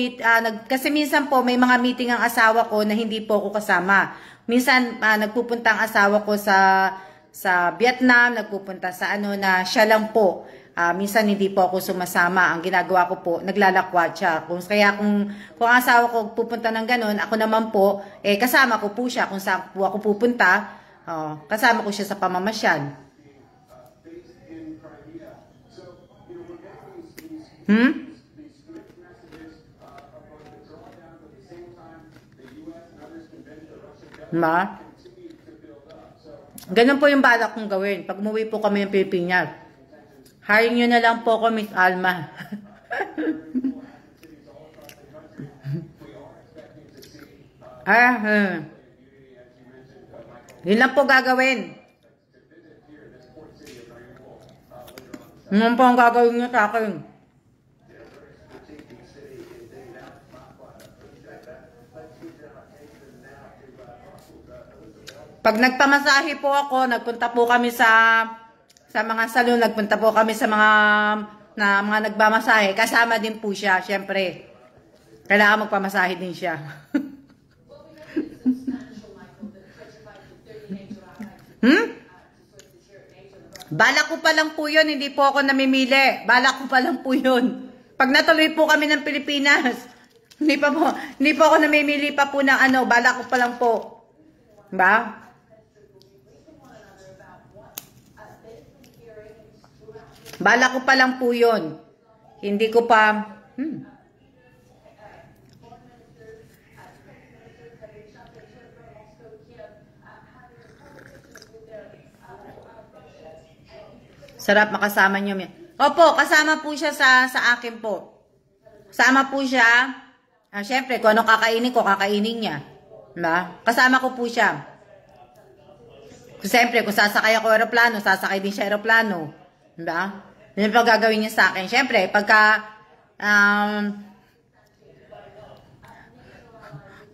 kasi minsan po may mga meeting ang asawa ko na hindi po ako kasama. Minsan, nagpupunta ang asawa ko sa Vietnam, nagpupunta sa na siya lang po. Minsan hindi po ako sumasama. Ang ginagawa ko po, naglalakwat siya. Kaya kung ang asawa ko pupunta ng ganun, ako naman po, kasama ko po siya. Kung saan po ako pupunta, kasama ko siya sa pamamasyal. Ganun po yung balak kong gawin. Pag umuwi po kami ng Pilipinas, hiring nyo na lang po ko, Miss Alma. Yun lang po gagawin. Yun po ang gagawin nyo sa akin. Pag nagpamasahe po ako, nagpunta po kami sa mga salon, nagpunta po kami sa mga nagmamasahe, kasama din po siya, syempre. Kailangan magpamasahe din siya. Balak ko pa lang po yun, hindi po ako namimili. Balak ko pa lang po yun. Pag natuloy po kami ng Pilipinas, hindi po ako namimili pa po ng balak ko pa lang po. Diba? Balak ko pa lang po yun. Hindi ko pa... Sarap makasama nyo. Opo, kasama po siya sa akin po. Kasama po siya. Siyempre, kung anong kakainin ko, kakainin niya. Diba? Kasama ko po siya. Siyempre, kung sasakay ako aeroplano, sasakay din siya aeroplano. Diba? Yun ang gagawin niya sa akin. Siyempre, pagka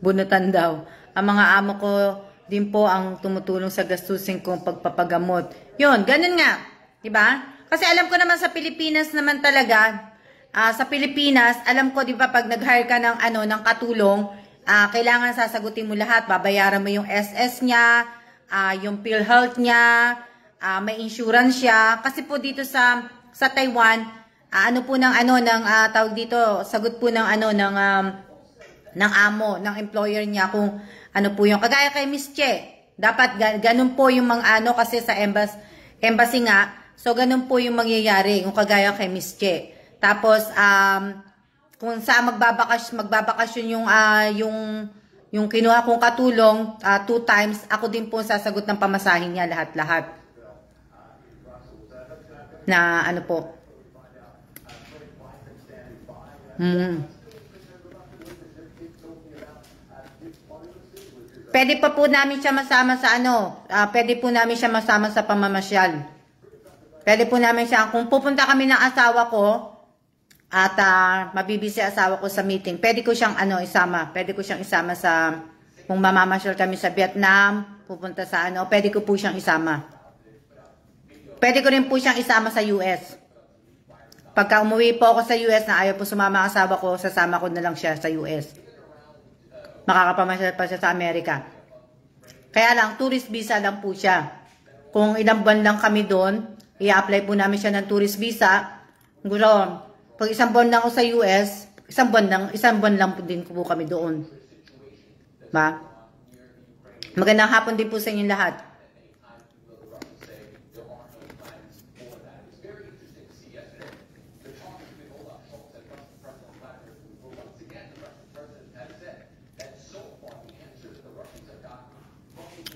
bunutan daw, ang mga amo ko din po ang tumutulong sa gastusin kong pagpapagamot. Yun, ganun nga. Diba? Kasi alam ko naman sa Pilipinas naman talaga, sa Pilipinas, alam ko, di ba, pag nag-hire ka ng, ng katulong, kailangan sasagutin mo lahat. Babayaran mo yung SS niya, yung PhilHealth niya, may insurance siya. Kasi po dito sa Taiwan, tawag dito, sagot po ng ng amo, ng employer niya kung ano po yung, kagaya kay Miss Che. Dapat ganun po yung mga kasi sa embassy nga, so ganun po yung mangyayari, yung kagaya kay Miss Che. Tapos, kung saan magbabakasyon yung kinuha kong katulong, 2 times, ako din po sasagot ng pamasahin niya lahat-lahat. Na po. Pwede pa po namin siya masama sa pwede po namin siya masama sa pamamasyal. Pwede po namin siya, kung pupunta kami ng asawa ko, at mabibisi asawa ko sa meeting, pwede ko siyang isama. Pwede ko siyang isama sa, kung mamamasyal kami sa Vietnam, pupunta sa pwede ko po siyang isama. Pwede ko rin po siyang isama sa US. Pagka umuwi po ako sa US na ayaw po sumama ang asawa ko, sasama ko na lang siya sa US. Makakapamasyal pa siya sa Amerika. Kaya lang, tourist visa lang po siya. Kung ilang buwan lang kami doon, i-apply po namin siya ng tourist visa. Gusto, pag isang buwan lang ako sa US, isang buwan lang din po kami doon. Ba? Magandang hapon din po sa inyong lahat.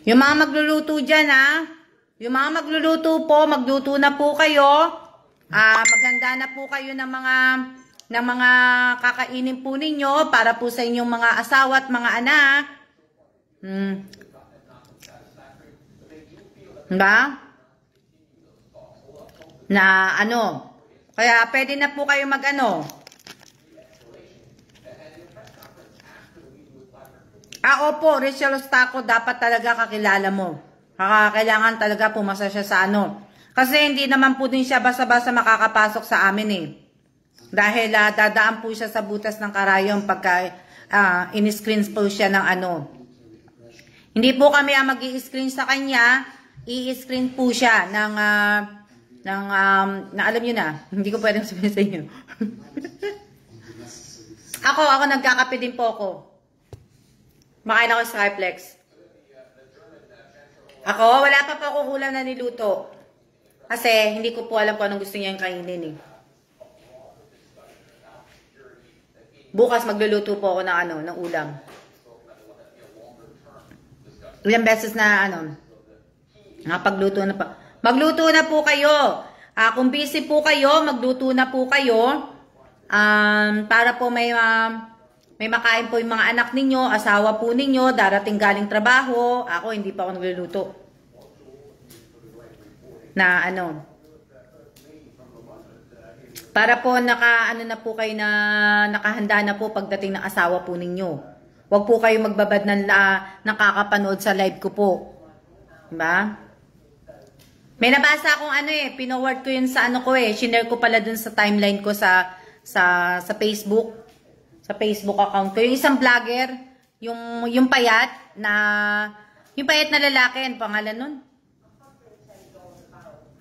Yung mga magluluto dyan, yung mga magluluto po, magluto na po kayo. Maghanda na po kayo ng mga kakainin po ninyo para po sa inyong mga asawa at mga anak. Diba? Na kaya pwede na po kayo Opo, Rachel Ostaco, dapat talaga kakilala mo. Kailangan talaga pumasa siya sa ano. Kasi hindi naman po din siya basta-basta makakapasok sa amin eh. Dahil dadaan po siya sa butas ng karayom pagka in-screen po siya ng ano. Hindi po kami ang mag-i-screen sa kanya, i-screen po siya ng alam nyo na, hindi ko pwedeng sabihin sa inyo. ako nagkakape din po ako. Makain ako sa Skyplex. Wala pa po akong ulam na niluto. Kasi hindi ko po alam kung anong gusto niyang kainin eh. Bukas magluluto po ako ng ulam. Ilang beses na pagluto na pa. Magluto na po kayo. Kung busy po kayo, magluto na po kayo. Para po may makain po yung mga anak ninyo, asawa po ninyo, darating galing trabaho. Ako, hindi pa ako nagluluto. Para po na po kayo na nakahanda na po pagdating ng asawa po ninyo. Huwag po kayo magbabad ng nakakapanood sa live ko po. Diba? May nabasa akong pinoward ko yun sa shinare ko pala dun sa timeline ko sa Facebook. Sa Facebook account ko. Yung isang vlogger, yung payat na lalaki, ang pangalan nun?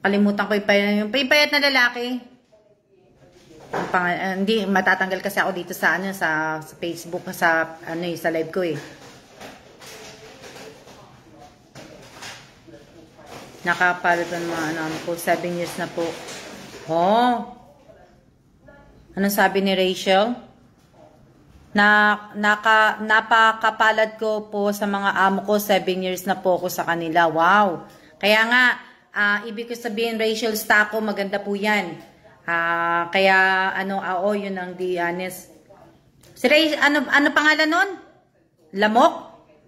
Kalimutan ko yung payat na lalaki. Hindi matatanggal kasi ako dito sa Facebook sa live ko eh. Nakapalot ng mga po 7 years na po. Anong sabi ni Rachel? Napakapalad ko po sa mga amo ko, 7 years na po ako sa kanila. Wow! Kaya nga, ibig ko sabihin, Rachel Ostaco, maganda po yan. Kaya, yun ang di honest. Si Rachel, ano pangalan nun? Lamok?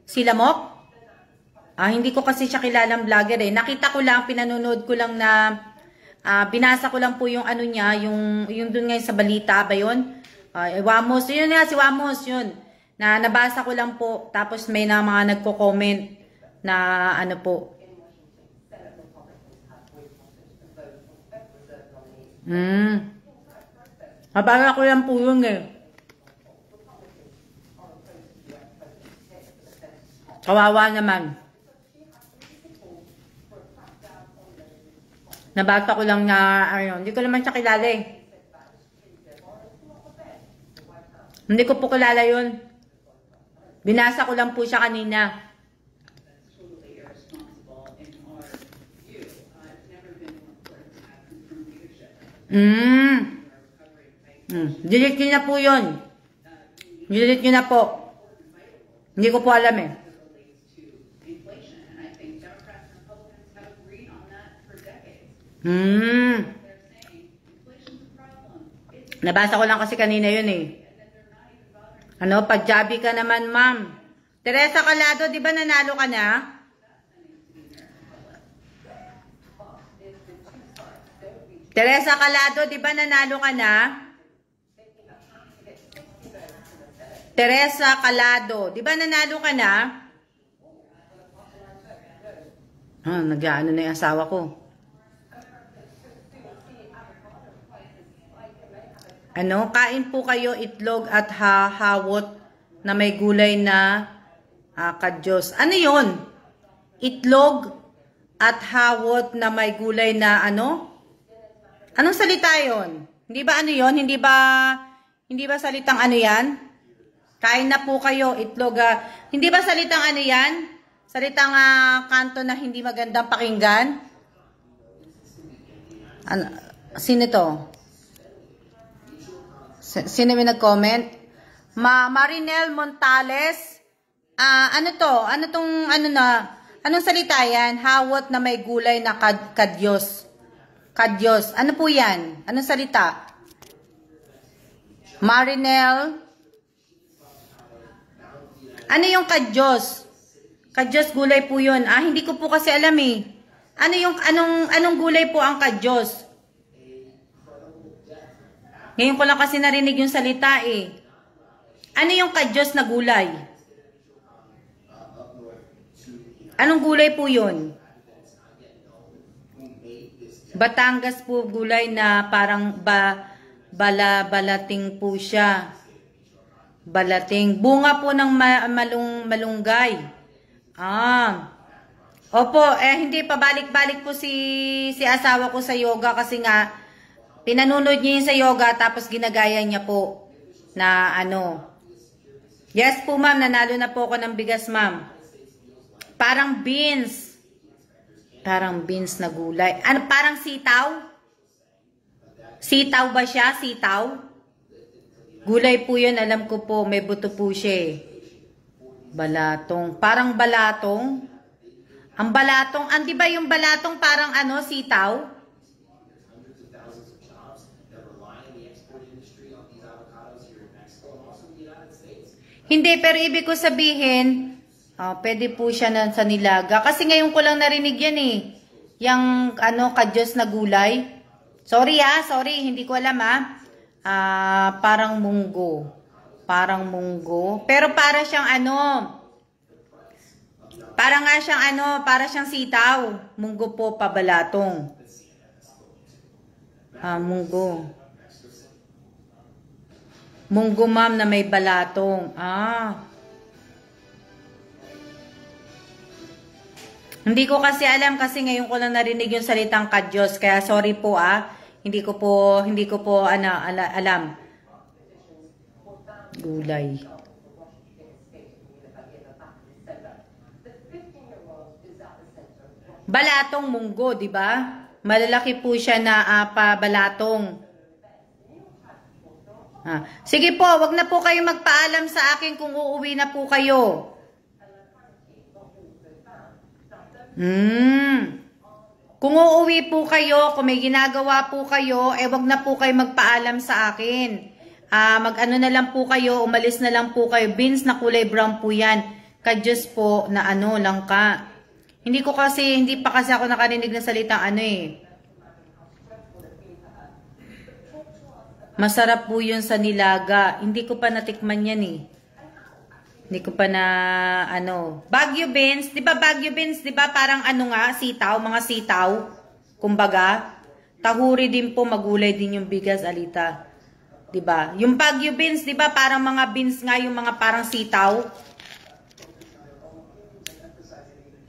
Si Lamok? Hindi ko kasi siya kilalang vlogger eh. Nakita ko lang, pinanonood ko lang na, binasa ko lang po yung niya, yung dun ngayon sa balita ba yun? Wamos, yun nga, si Wamos, yun. Nabasa ko lang po, tapos may mga nagko-comment na po. Nabasa ko lang po yun eh. Kawawa naman. Nabasa ko lang na, hindi ko naman siya kilala eh. Hindi ko po kilala yun. Binasa ko lang po siya kanina. Delete nyo na po yun. Delete nyo na po. Hindi ko po alam eh. Nabasa ko lang kasi kanina yun eh. Pagjabi ka naman, ma'am. Teresa Calado, di ba nanalo ka na? Teresa Calado, di ba nanalo ka na? Teresa Calado, di ba nanalo ka na? Nag-ano na yung asawa ko. Kain po kayo itlog at hawot na may gulay na kadyos. Ano yun? Itlog at hawot na may gulay na ano? Anong salita yun? Hindi ba yun? Hindi ba salitang yan? Kain na po kayo itlog. Hindi ba salitang yan? Salitang kanto na hindi magandang pakinggan? Sino to? Sino may nag-comment? Marinel Montales. Anong salita yan? Hawot na may gulay na kadyos. Kadyos. Ano po yan? Anong salita? Marinel. Ano yung kadyos? Kadyos gulay po yun. Hindi ko po kasi alam eh. Anong gulay po ang kadyos? Ngayon ko lang kasi narinig yung salita eh. Ano yung kadyos na gulay? Anong gulay po yun? Batangas po gulay na parang balating po siya. Balating. Bunga po ng malunggay. Opo, hindi pa balik-balik po si asawa ko sa yoga kasi nga pinanunod niya yun sa yoga tapos ginagaya niya po na ano. Yes po ma'am, nanalo na po ako ng bigas ma'am. Parang beans. Parang beans na gulay. Ano, parang sitaw? Sitaw ba siya? Sitaw? Gulay po yun, alam ko po, may buto po siya eh. Balatong. Parang balatong. Ang balatong, di ba yung balatong parang ano, sitaw? Hindi, pero ibig ko sabihin, pwede po siya sa nilaga. Kasi ngayon ko lang narinig yan eh. Yung ano, kadyos na gulay. Sorry sorry, hindi ko alam parang munggo. Parang munggo. Pero para siyang ano, para nga siyang ano, para siyang sitaw. Munggo po, pabalatong. Munggo. Munggo ma'am na may balatong. Hindi ko kasi alam kasi ngayon ko lang narinig yung salitang kadyos. Kaya sorry po Hindi ko po alam. Gulay. Balatong munggo, di ba? Malalaki po siya na pabalatong. Sige po, wag na po kayo magpaalam sa akin kung uuwi na po kayo. Kung uuwi po kayo, kung may ginagawa po kayo, wag na po kayo magpaalam sa akin. Mag-ano na lang po kayo, umalis na lang po kayo. Beans na kulay brown po yan. Kadyos po na ano, langka. Hindi pa kasi ako nakarinig na salitang ano eh. Masarap po yun sa nilaga. Hindi ko pa natikman yan eh. Hindi ko pa na ano. Baguio beans, 'di ba Baguio beans, 'di ba parang ano nga, sitaw, mga sitaw. Kumbaga, tahuri din po, magulay din yung bigas, Alita. 'Di ba? Yung Baguio beans, 'di ba parang mga beans nga yung mga parang sitaw.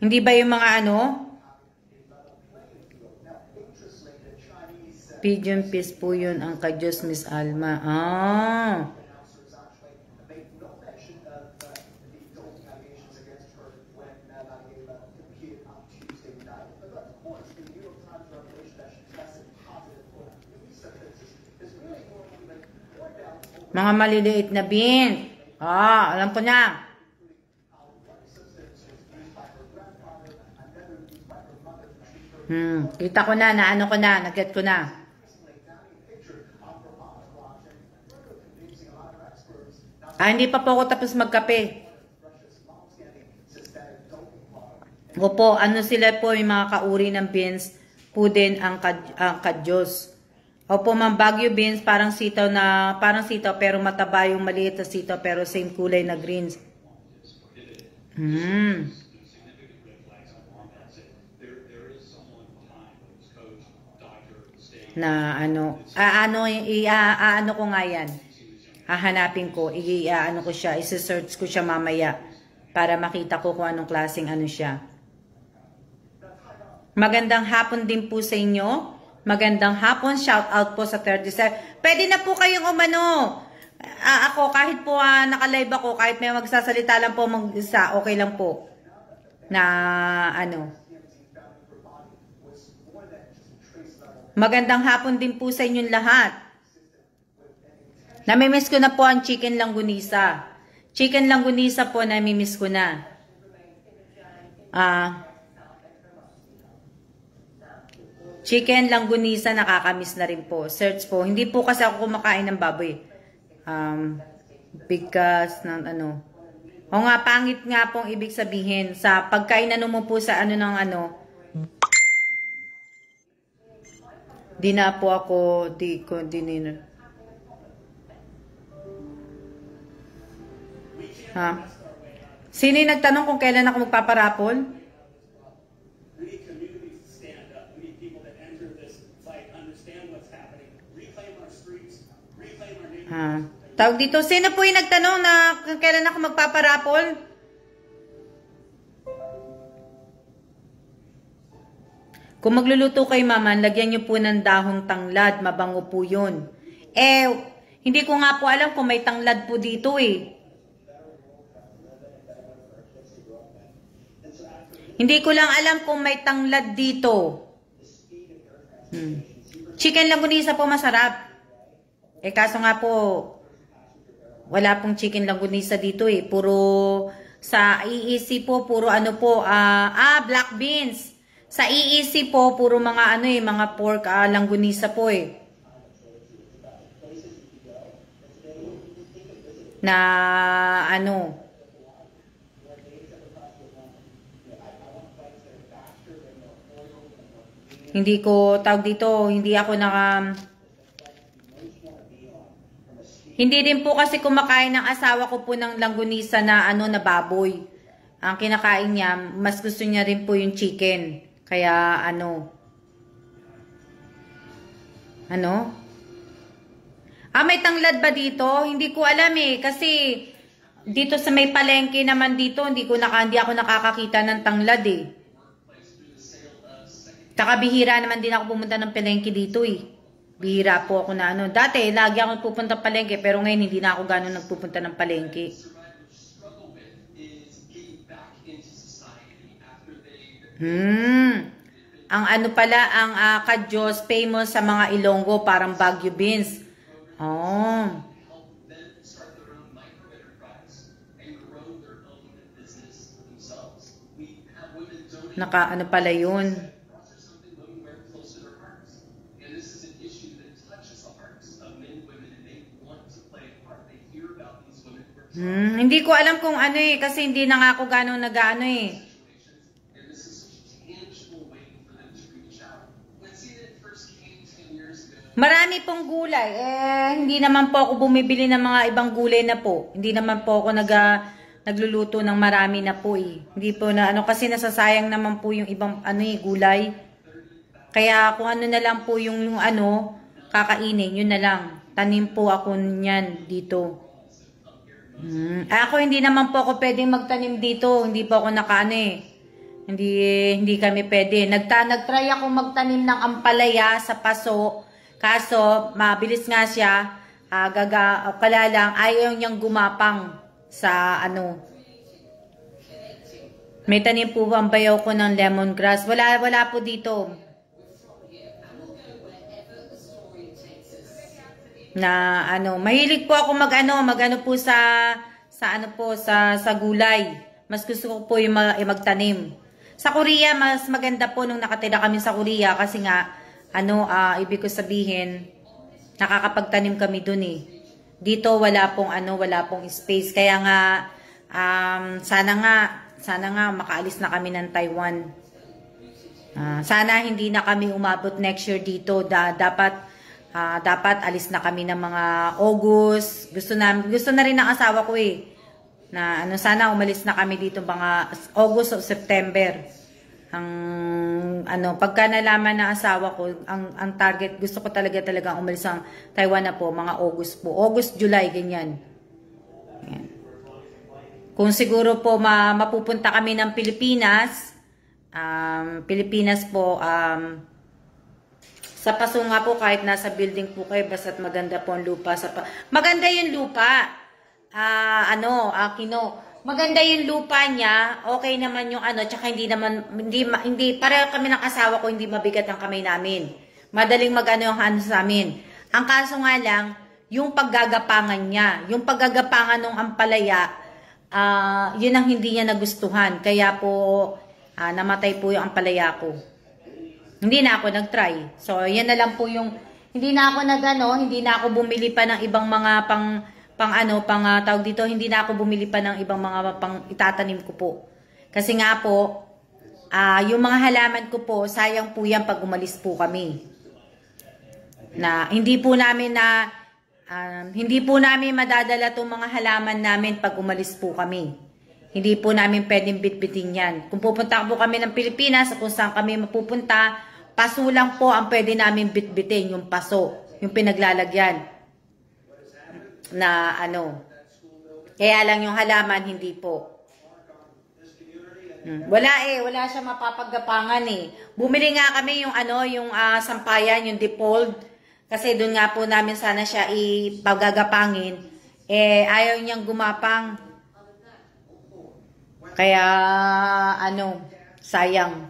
Hindi ba yung mga ano? Pigeon peas po yun ang kadyos, Miss Alma. Mga maliliit na bean. Alam ko na. Kita ko na, naano ko na, naget ko na. Hindi pa po ako tapos magkape. Opo, ano sila po, yung mga kauri ng beans po din ang kadyos. Opo, ma'am, Baguio beans, parang sitaw pero mataba yung maliit na sitaw pero same kulay na greens. Na ano, ano ko nga yan. Hahanapin ko, ano ko siya, isi-search ko siya mamaya para makita ko kung anong klaseng ano siya. Magandang hapon din po sa inyo. Magandang hapon, shout out po sa 37. Pwede na po kayong umano. Ako, kahit po naka-live ako, kahit may magsasalita lang po mag-isa, okay lang po. Na ano. Magandang hapon din po sa inyong lahat. Namimiss ko na po ang chicken langgunisa. Chicken langgunisa po, namimiss ko na. Chicken langgunisa, nakakamiss na rin po. Search po. Hindi po kasi ako kumakain ng baboy. Because ng ano. O nga, pangit nga pong ibig sabihin. Sa pagkainan mo po sa ano ng ano. Di na po ako, Sino yung nagtanong kung kailan ako magpaparapol? Tawag dito, sino po yung nagtanong na kailan ako magpaparapol? Kung magluluto kay mama, lagyan niyo po ng dahong tanglad, mabango po yun. Hindi ko nga po alam kung may tanglad po dito eh. Hindi ko lang alam kung may tanglad dito. Chicken langgunisa po masarap. Kaso nga po, wala pong chicken langgunisa dito eh. Puro, sa EEC po, puro ano po, black beans. Sa EEC po, puro mga ano eh, mga pork langgunisa po eh. Na ano, hindi ko tawag dito, hindi ako hindi din po kasi kumakain ng asawa ko po ng langgunisa na ano na baboy. Ang kinakain niya, mas gusto niya rin po yung chicken. Kaya ano? May tanglad ba dito? Hindi ko alam eh kasi dito sa may palengke naman dito, hindi ako nakakakita ng tanglad eh. Bihira naman din ako pumunta ng palengke dito eh. Bihira po ako na ano. Dati, lagi ako pupunta ng palengke, pero ngayon hindi na ako gano'n nagpupunta ng palengke. Ang ano pala, ang Kadyos, famous sa mga Ilonggo, parang Baguio beans. Ano pala yun? Hindi ko alam kung ano eh, kasi hindi na nga ako gano'ng nag-ano eh. Marami pong gulay. Hindi naman po ako bumibili ng mga ibang gulay na po. Hindi naman po ako nagluluto ng marami na po eh. Hindi po na ano, kasi nasasayang naman po yung ibang ano eh, gulay. Kaya kung ano na lang po yung ano, kakainin, yun na lang. Tanim po ako niyan dito. Ako hindi naman po ako pwedeng magtanim dito. Hindi po ako nakaano eh. Hindi kami pwede. Nagtry ako magtanim ng ampalaya sa paso. Kaso, mabilis nga siya. Pala lang, ayaw niyang gumapang sa ano. May tanim po ang bayaw ko ng lemongrass. Wala po dito. Na ano, mahilig po ako magano po sa gulay. Mas gusto ko po yung magtanim. Sa Korea, mas maganda po nung nakatira kami sa Korea kasi nga ibig ko sabihin, nakakapagtanim kami dun eh. Dito wala pong space. Kaya nga sana nga makaalis na kami ng Taiwan. Sana hindi na kami umabot next year dito. Dapat alis na kami ng mga August. Gusto na rin ng asawa ko eh. Na sana umalis na kami dito mga August o September. Pagka nalaman ng asawa ko, ang target, gusto ko talaga umalis ang Taiwan na po, mga August po. August, July, ganyan. Yan. Kung siguro po mapupunta kami ng Pilipinas, Pilipinas po, sa paso nga po, kahit nasa building po kayo, basta't maganda po ang lupa. Maganda yung lupa. Maganda yung lupa niya. Okay naman yung tsaka hindi, pareho kami ng asawa ko, hindi mabigat ang kamay namin. Madaling yung sa amin. Ang kaso nga lang, yung paggagapangan niya, yung paggagapangan ng ampalaya, yun ang hindi niya nagustuhan. Kaya po, namatay po yung ampalaya ko. Hindi na ako nag-try. So, yan na lang po yung, hindi na ako bumili pa ng ibang mga tawag dito, hindi na ako bumili pa ng ibang mga pang itatanim ko po. Kasi nga po, yung mga halaman ko po, sayang po yan pag umalis po kami. Hindi po namin madadala itong mga halaman namin pag umalis po kami. Hindi po namin pwedeng bitbitin yan. Kung pupunta po kami ng Pilipinas, kung saan kami mapupunta, paso lang po ang pwede namin bitbitin, yung paso, yung pinaglalagyan. na ano. Kaya lang yung halaman, hindi po. Wala siya mapapaggapangan eh. Bumili nga kami yung ano, yung sampayan, yung default. Kasi doon nga po namin sana siya ipagagapangin. Eh, ayaw niyang gumapang. Kaya, ano, sayang.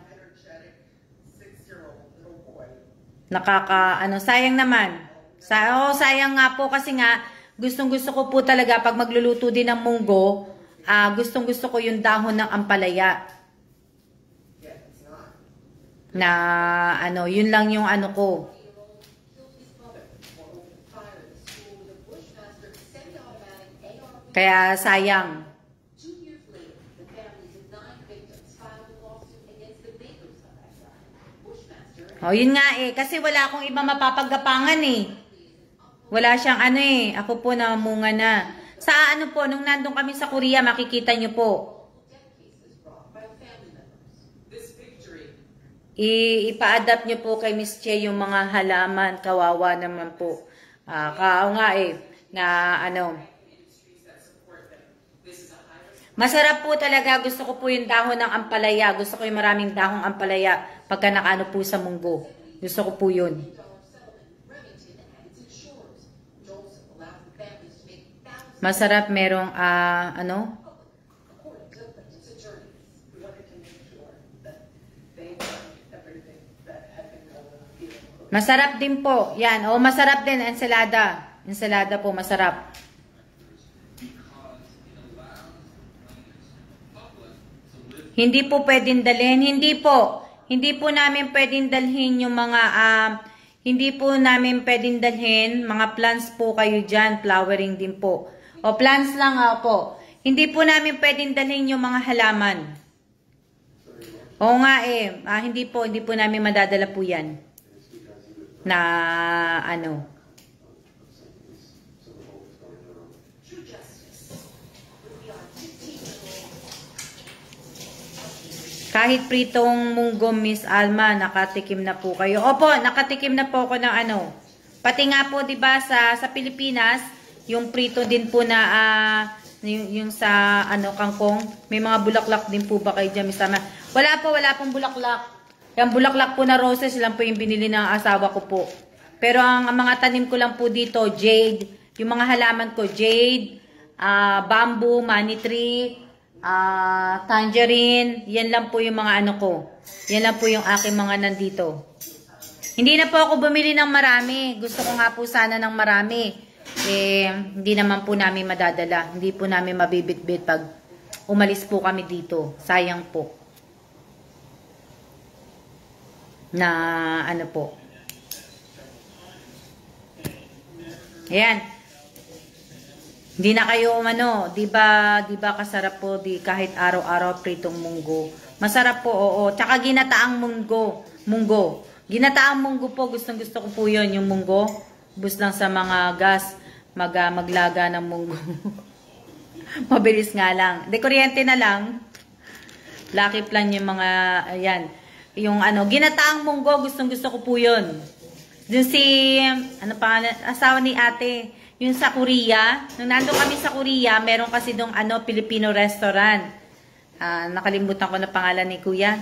Sayang naman. Sayang nga po kasi nga, gustong-gusto ko po talaga pag magluluto din ng munggo, gustong-gusto ko yung dahon ng ampalaya. Na, ano, yun lang yung ano ko. Kaya sayang. Oh, yun nga eh. Kasi wala akong iba mapapaggapangan eh. Wala siyang ano eh. Ako po namunga na. Sa ano po, nung nandun kami sa Korea, makikita nyo po. Ipa-adapt nyo po kay Miss Che yung mga halaman. Kawawa naman po. Kao nga eh. Na ano. Masarap po talaga. Gusto ko po yung dahon ng ampalaya. Gusto ko yung maraming dahong ampalaya. Pagka nakaano po sa munggo. Gusto ko po yun. Masarap merong, ano? Masarap din po. Yan. O, masarap din. Ensalada. Ensalada po, masarap. Hindi po pwedeng dalhin. Hindi po. Hindi po namin pwedeng dalhin yung mga, hindi po namin pwedeng dalhin. Mga plants po kayo dyan. Flowering din po. O, plants lang po. Hindi po namin pwedeng dalhin yung mga halaman. Oo nga eh. Hindi po namin madadala po yan. Na, ano. Kahit pritong munggo, Miss Alma, nakatikim na po kayo. Opo, nakatikim na po ako ng ano. Pati nga po, 'di ba, sa Pilipinas, yung prito din po na yung sa ano kangkong, may mga bulaklak din po ba kayo diyan, Miss Alma? Wala pong bulaklak. Yung bulaklak po na roses lang po yung binili ng asawa ko po. Pero ang mga tanim ko lang po dito, jade, yung mga halaman ko, jade, bamboo, money tree, tangerine, yan lang po yung mga ano ko. Yan lang po yung aking mga nandito. Hindi na po ako bumili ng marami. Gusto ko nga po sana ng marami. Eh, hindi naman po namin madadala. Hindi po namin mabibitbit pag umalis po kami dito. Sayang po. Na ano po. Ayan. Hindi na kayo umano, 'di ba kasarap po kahit araw-araw pritong munggo. Masarap po, oo. Tsaka ginataang munggo. Ginataang munggo po, gustong-gusto ko po 'yon, yung munggo. Bus lang sa mga gas, maglaga ng munggo. Mabilis nga lang. De kuryente na lang. Lucky plan yung mga ayan. Yung ano, ginataang munggo, gustong-gusto ko po 'yon. Dun si ano pa, asawa ni ate. Yung sa Korea, nung nandun kami sa Korea, meron kasi dong ano, Filipino restaurant. Nakalimutan ko na pangalan ni Kuya.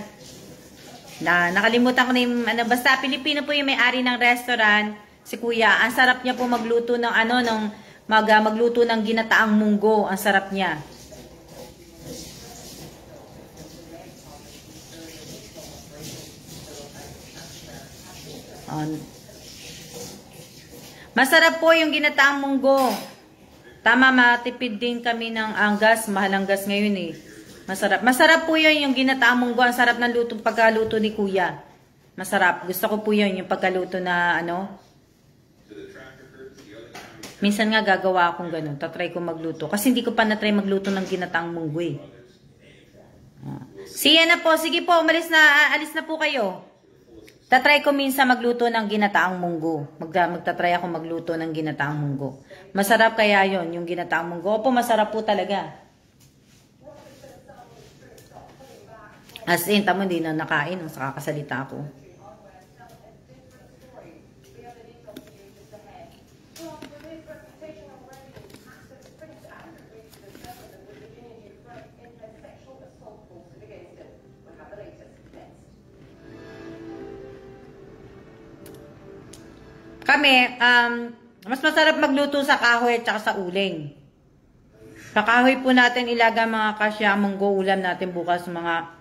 Nakalimutan ko na yung, ano, basta Filipino po yung may-ari ng restaurant, si Kuya. Ang sarap niya po magluto ng ano, magluto ng ginataang munggo. Ang sarap niya. Masarap po yung ginataang munggo. Tama, matipid din kami ng gas. Mahal ang gas ngayon eh. Masarap. Masarap po yun yung ginataang munggo. Ang sarap ng pagkaluto ni Kuya. Masarap. Gusto ko po yun yung pagkaluto na ano. Minsan nga gagawa akong ganun. Tatry ko magluto. Kasi hindi ko pa natry magluto ng ginataang munggo eh. Siya na po. Sige po, alis na po kayo. Tatry ko minsan magluto ng ginataang munggo. Magtatry ako magluto ng ginataang munggo. Masarap kaya yon yung ginataang munggo. Opo, masarap po talaga. As in, tamo hindi na nakain. Mas kakasalita ako. Kami, mas masarap magluto sa kahoy at saka sa uling. Sa kahoy po natin ilaga mga kasya, munggo, ulam natin bukas mga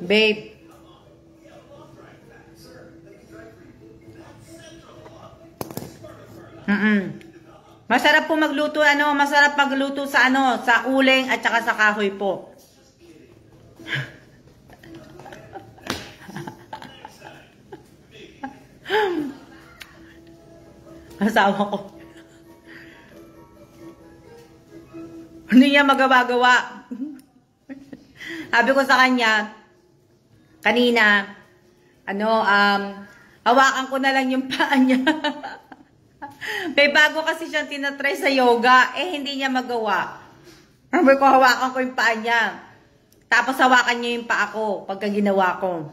babe. Masarap po magluto, masarap magluto sa sa uling at saka sa kahoy po. Asawa ko. Hindi niya magawa-gawa. Sabi ko sa kanya, kanina, hawakan ko na lang yung paa niya. May bago kasi siyang tinatry sa yoga, hindi niya magawa. Sabi ko, hawakan ko yung paa niya. Tapos hawakan niya yung paa ko pagka ginawa ko.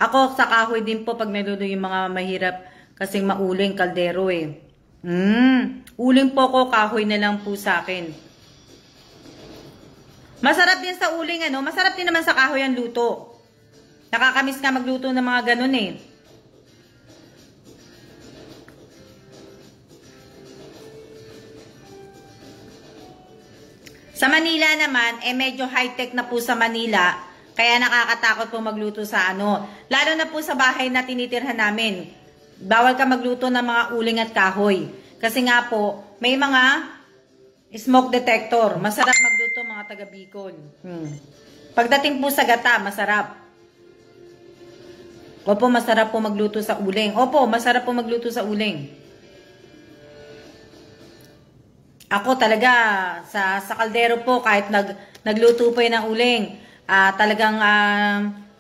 Ako sa kahoy din po pag naluto yung mga mahirap kasing mauling kaldero Uling po ko, kahoy na lang po sa akin. Masarap din sa uling, masarap din naman sa kahoy ang luto. Nakakamiss nga magluto ng mga ganun Sa Manila naman, medyo high-tech na po sa Manila, kaya nakakatakot po magluto sa Lalo na po sa bahay na tinitirhan namin. Bawal ka magluto ng mga uling at kahoy. Kasi nga po, may mga smoke detector. Masarap magluto mga taga Bicol. Pagdating po sa gata, masarap. Opo, masarap po magluto sa uling. Opo, masarap po magluto sa uling. Ako talaga, sa kaldero po, kahit nagluto po yun ng uling, talagang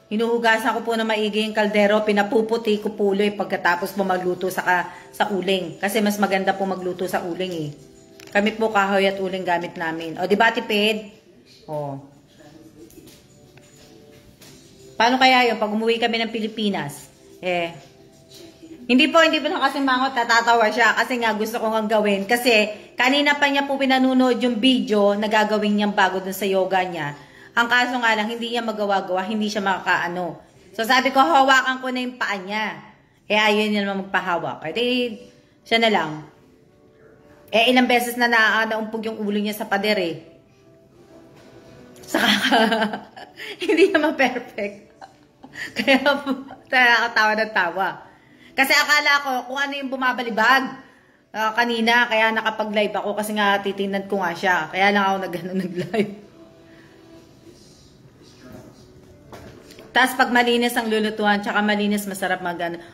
hinuhugasan ko po na maigi yung kaldero, pinapuputi ko po ulit pagkatapos po magluto sa uling. Kasi mas maganda po magluto sa uling Kami po kahoy at uling gamit namin. O, di ba tipid? O. Paano kaya yun pag umuwi kami ng Pilipinas? Hindi po na kasi mangot, natatawa siya kasi nga gusto ko nga gawin. Kasi kanina pa niya po pinanunood yung video na gagawin niyang bago dun sa yoga niya. Ang kaso nga lang, hindi niya magawa-gawa, hindi siya makakaano. So sabi ko, hawakan ko na yung paa niya. Ayaw niya naman magpahawak. Siya na lang. Ilang beses na naumpog yung ulo niya sa pader Saka, hindi naman perfect. Kaya nakakatawa ng tawa. Kasi akala ko kung ano yung bumabalibag kanina, kaya nakapag-live ako kasi nga titingnan ko nga siya. Kaya lang ako nag-live. Tapos pag malinis ang lulutuan, tsaka malinis masarap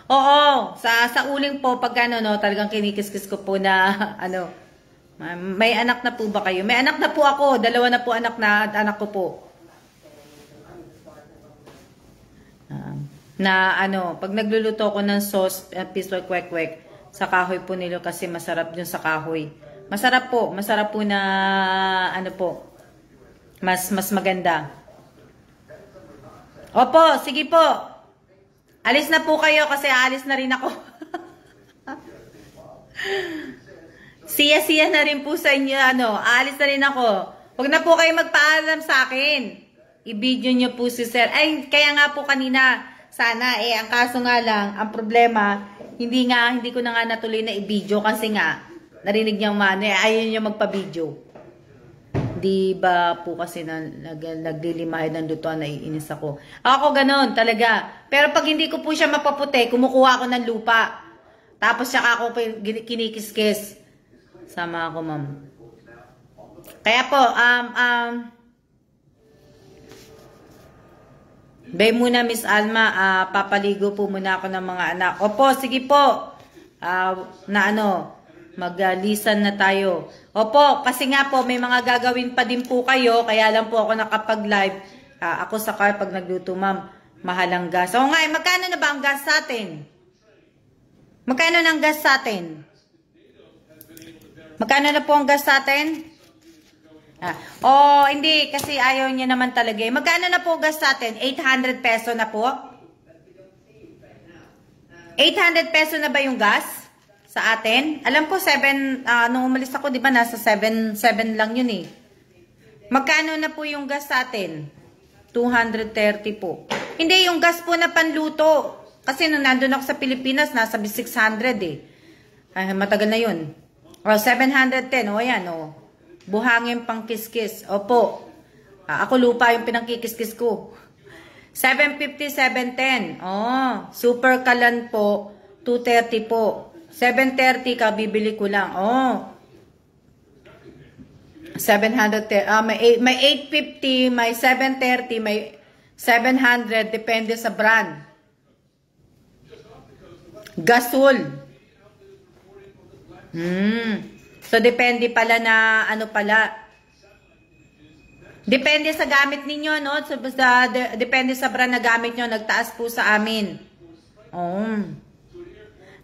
Oo, sa uling po, pag talagang kinikis-kis ko po na, may anak na po ba kayo? May anak na po ako, 2 na po anak ko po. Pag nagluluto ko ng sauce, pisto kwek-kwek, sa kahoy po nilo kasi masarap yun sa kahoy. Masarap po na, mas maganda. Opo, sige po. Alis na po kayo kasi alis na rin ako. Siya na rin po sa inyo, alis na rin ako. Huwag na po kayo magpaalam sa akin. I-video nyo po si sir. Kaya nga po kanina, sana, ang kaso nga lang, ang problema, hindi ko na nga natuloy na i-video kasi nga, narinig niyang ayaw niya magpa-video. Di ba po kasi naglilimahe ng lutuan, naiinis ako. Ako ganon, talaga. Pero pag hindi ko po siya mapaputi, kumukuha ako ng lupa. Tapos saka ako kinikis-kis. Sama ako, ma'am. Kaya po, bay muna, Miss Alma, papaligo po muna ako ng mga anak. Opo, sige po. Maglisan na tayo. Opo, kasi nga po, may mga gagawin pa din po kayo, kaya lang po ako nakapag-live. Ako sa car pag nagluto, ma'am, mahal ang gas. O nga, magkano na ba ang gas sa atin? Magkano na ang gas sa atin? Magkano na po ang gas sa atin? Hindi, kasi ayaw niya naman talaga. Magkano na po gas sa atin? 800 peso na po? 800 peso na ba yung gas sa atin? Alam ko 7, nung umalis ako, di ba, nasa 7 lang yun eh. Magkano na po yung gas sa atin? 230 po. Hindi, yung gas po na panluto. Kasi nung nandun ako sa Pilipinas, nasa 600 eh. Ay, matagal na yun. O, 710. O, ayan, o. Buhangin pang kiskis. Opo. Ako lupa yung pinangkikiskis ko. 750, 710. Oh, super kalan po. 230 po. 730 ka, bibili ko lang. Oh. 710. May 850, may 730, may 700. Depende sa brand. Gasol. So, depende pala na, ano pala. Depende sa gamit ninyo, no? So, depende sa brand na gamit nyo. Nagtaas po sa amin. Oh.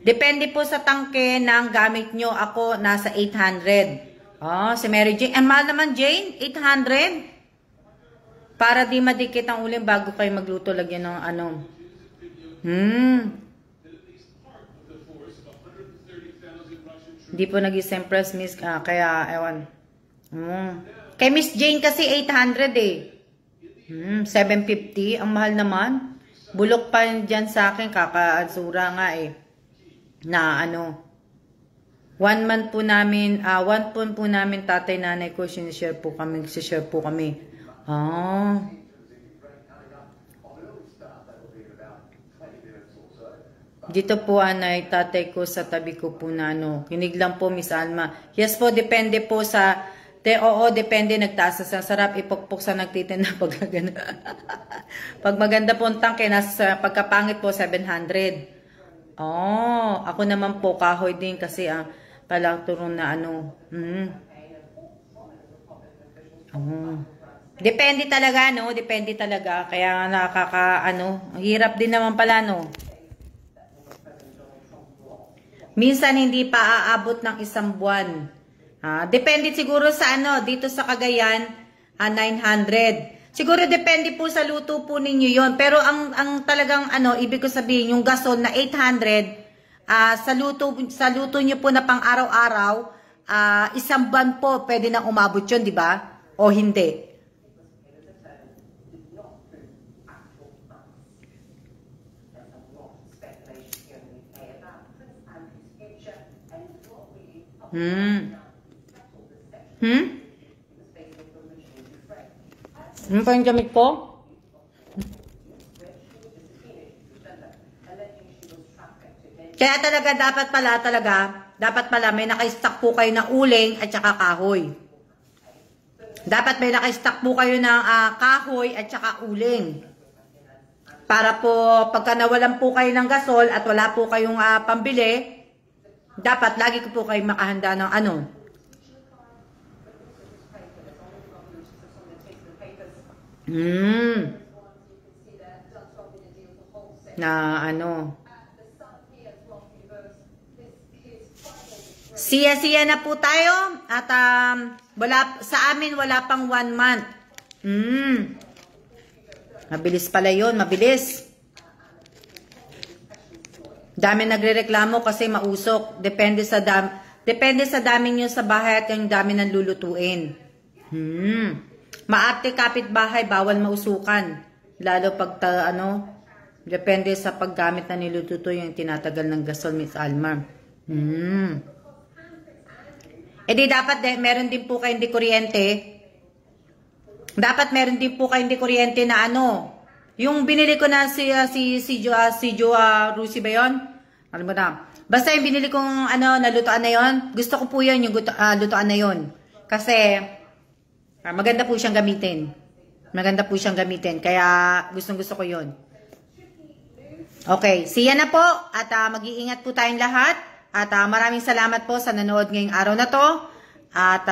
Depende po sa tangke ng gamit nyo. Ako, nasa 800. Oh, si Mary Jane. Ang mahal naman, Jane? 800? Para di madikit ang uling bago kayo magluto. Lagyan ng ano. Hindi po nag-impress, Miss. Kaya, ewan. Kay Miss Jane kasi 800 eh. 750. Ang mahal naman. Bulok pa dyan sa akin. Kaka-adsura nga eh. Na ano. 1 month po namin, 1 month po namin tatay nanay ko. Sinishare po kami. Dito po anay, tatay ko sa tabi ko po na ano. Kinig lang po, Miss Alma. Yes po, depende po sa... oo, depende. Nagtaas sa sarap. Ipukpok sa nagtitinda pag ganda. Pag maganda po ang tangke, nasa pagkapangit po, 700. Oh, ako naman po, kahoy din kasi palaturon na ano. Depende talaga, no? Depende talaga. Kaya ang hirap din naman pala, no? Minsan hindi pa aabot ng 1 buwan. Depende siguro sa ano, dito sa Cagayan, 900. Siguro depende po sa luto po ninyo yon. Pero ang talagang ano, ibig ko sabihin, yung gasol na 800, sa luto nyo po na pang araw-araw, 1 buwan po, pwede nang umabot yun, di ba? O hindi? Ano pa yung gamit ko? Kaya talaga dapat pala may naka-stock po kayo ng uling at saka kahoy. Dapat may naka-stock po kayo ng kahoy at saka uling. Para po pagka nawalan po kayo ng gasol at wala po kayong pambili, dapat lagi ko po kayo makahanda ng ano. Na ano. Siya na po tayo at sa amin wala pang 1 month. Mabilis pala yun, mabilis. Dami nagrereklamo kasi mausok. Depende sa dami nyo sa bahay at yung dami ng lulutuin. Maarte kapitbahay, bawal mausukan. Lalo pag depende sa paggamit na nilututo yung tinatagal ng gasol, Miss Alma. E di dapat meron din po kayong di kuryente. Dapat meron din po kayong di kuryente na ano. Yung binili ko na si Joa Rusi ba yun? Alam mo na. Basta yung binili kong nalutoan na yun. Gusto ko po yun, yung lutoan na yun. Kasi maganda po siyang gamitin. Kaya gustong-gusto ko yun. Okay, siya na po. At mag-iingat po tayong lahat. At maraming salamat po sa nanood ngayong araw na to. At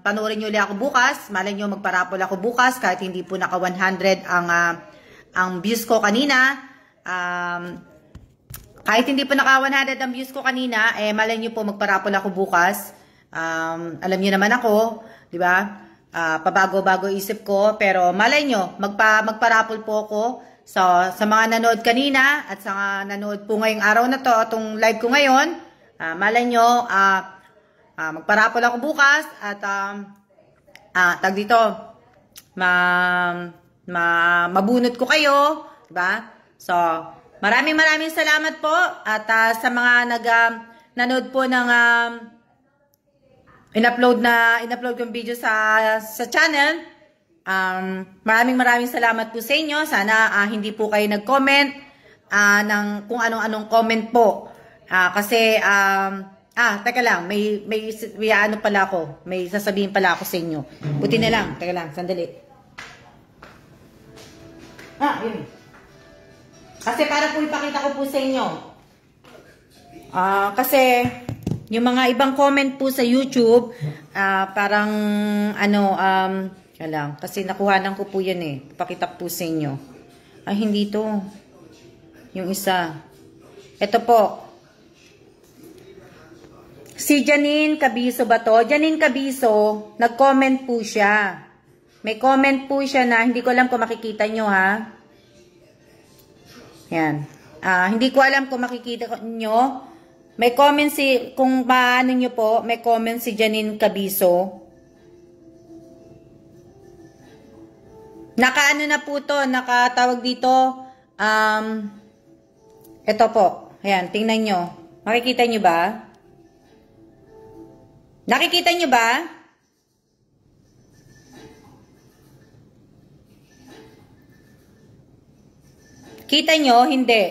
panoorin nyo ulit ako bukas. Malay nyo magparapol ako bukas. Kahit hindi po naka 100 ang views ko kanina. Kahit hindi po naka 100 ang views ko kanina, malay nyo po magparapol ako bukas. Alam nyo naman ako, di ba? pabago-bago isip ko. Pero malay nyo, magparapol po ako. So, sa mga nanood kanina at sa mga nanood po ngayong araw na to, itong live ko ngayon, malay nyo, magparapol ako bukas at tag dito, mabunot ko kayo, diba? So, maraming salamat po at sa mga nanood po ng in-upload kong video sa channel. Maraming salamat po sa inyo. Sana hindi po kayo nag-comment ng kung anong comment po. Kasi teka lang, may ano pala ako, may sasabihin pala ako sa inyo. Buti na lang, teka lang, sandali. Yun. Kasi para po ipakita ko po sa inyo. Kasi yung mga ibang comment po sa YouTube, parang lang, kasi nakuhanan ko po yan pakita po sa inyo. Hindi to. Yung isa. Ito po. Si Janine Cabiso ba to? Janine Cabiso, nag-comment po siya. May comment po siya na hindi ko alam kung makikita nyo ha. Yan. Hindi ko alam kung makikita nyo. May comment kung paano nyo po, may comment si Janine Cabiso. Nakaano na po to, nakatawag dito, ito po, ayan, tingnan nyo. Makikita nyo ba? Nakikita nyo ba? Kita nyo? Hindi.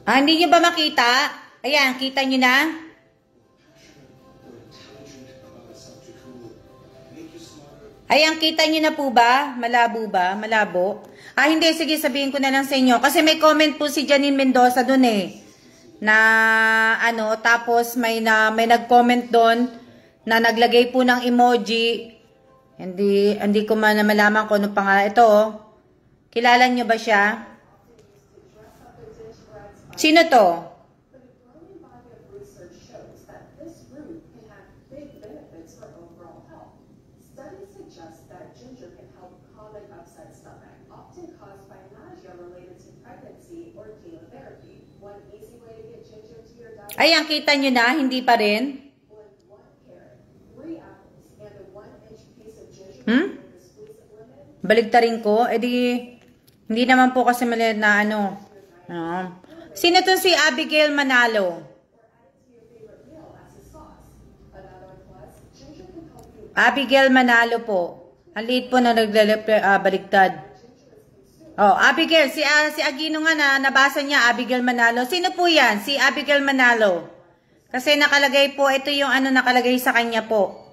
Hindi nyo ba makita? Ayan, kita nyo na? Ayan, kita nyo na po ba? Malabo ba? Malabo? Hindi, sige, sabihin ko na lang sa inyo. Kasi may comment po si Janine Mendoza dun na tapos may nag-comment dun na naglagay po ng emoji. Hindi ko man malaman kung anong pangalan. Ito, kilala nyo ba siya? Sino to? Ayan, kita nyo na? Hindi pa rin? Baligtarin ko? Hindi naman po kasi mali na Sino to si Abigail Manalo? Abigail Manalo po. Ang liit po na baligtad. Abigail, si Agino nga nabasa niya, Abigail Manalo. Sino po yan? Si Abigail Manalo. Kasi nakalagay po, ito yung nakalagay sa kanya po.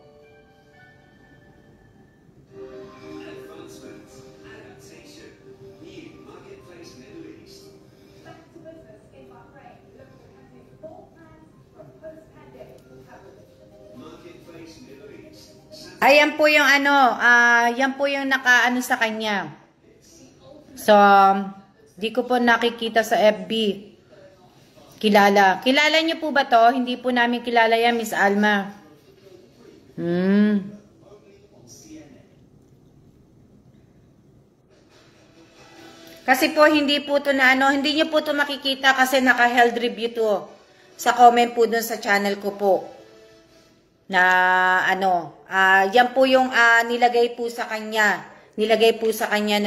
Ayan po yung yan po yung nakaano sa kanya. So, di ko po nakikita sa FB. Kilala. Kilala niyo po ba to? Hindi po namin kilala yan, Miss Alma. Kasi po, hindi po to hindi niyo po to makikita kasi naka-held review to. Sa comment po dun sa channel ko po. Na, yan po yung nilagay po sa kanya. Nilagay po sa kanya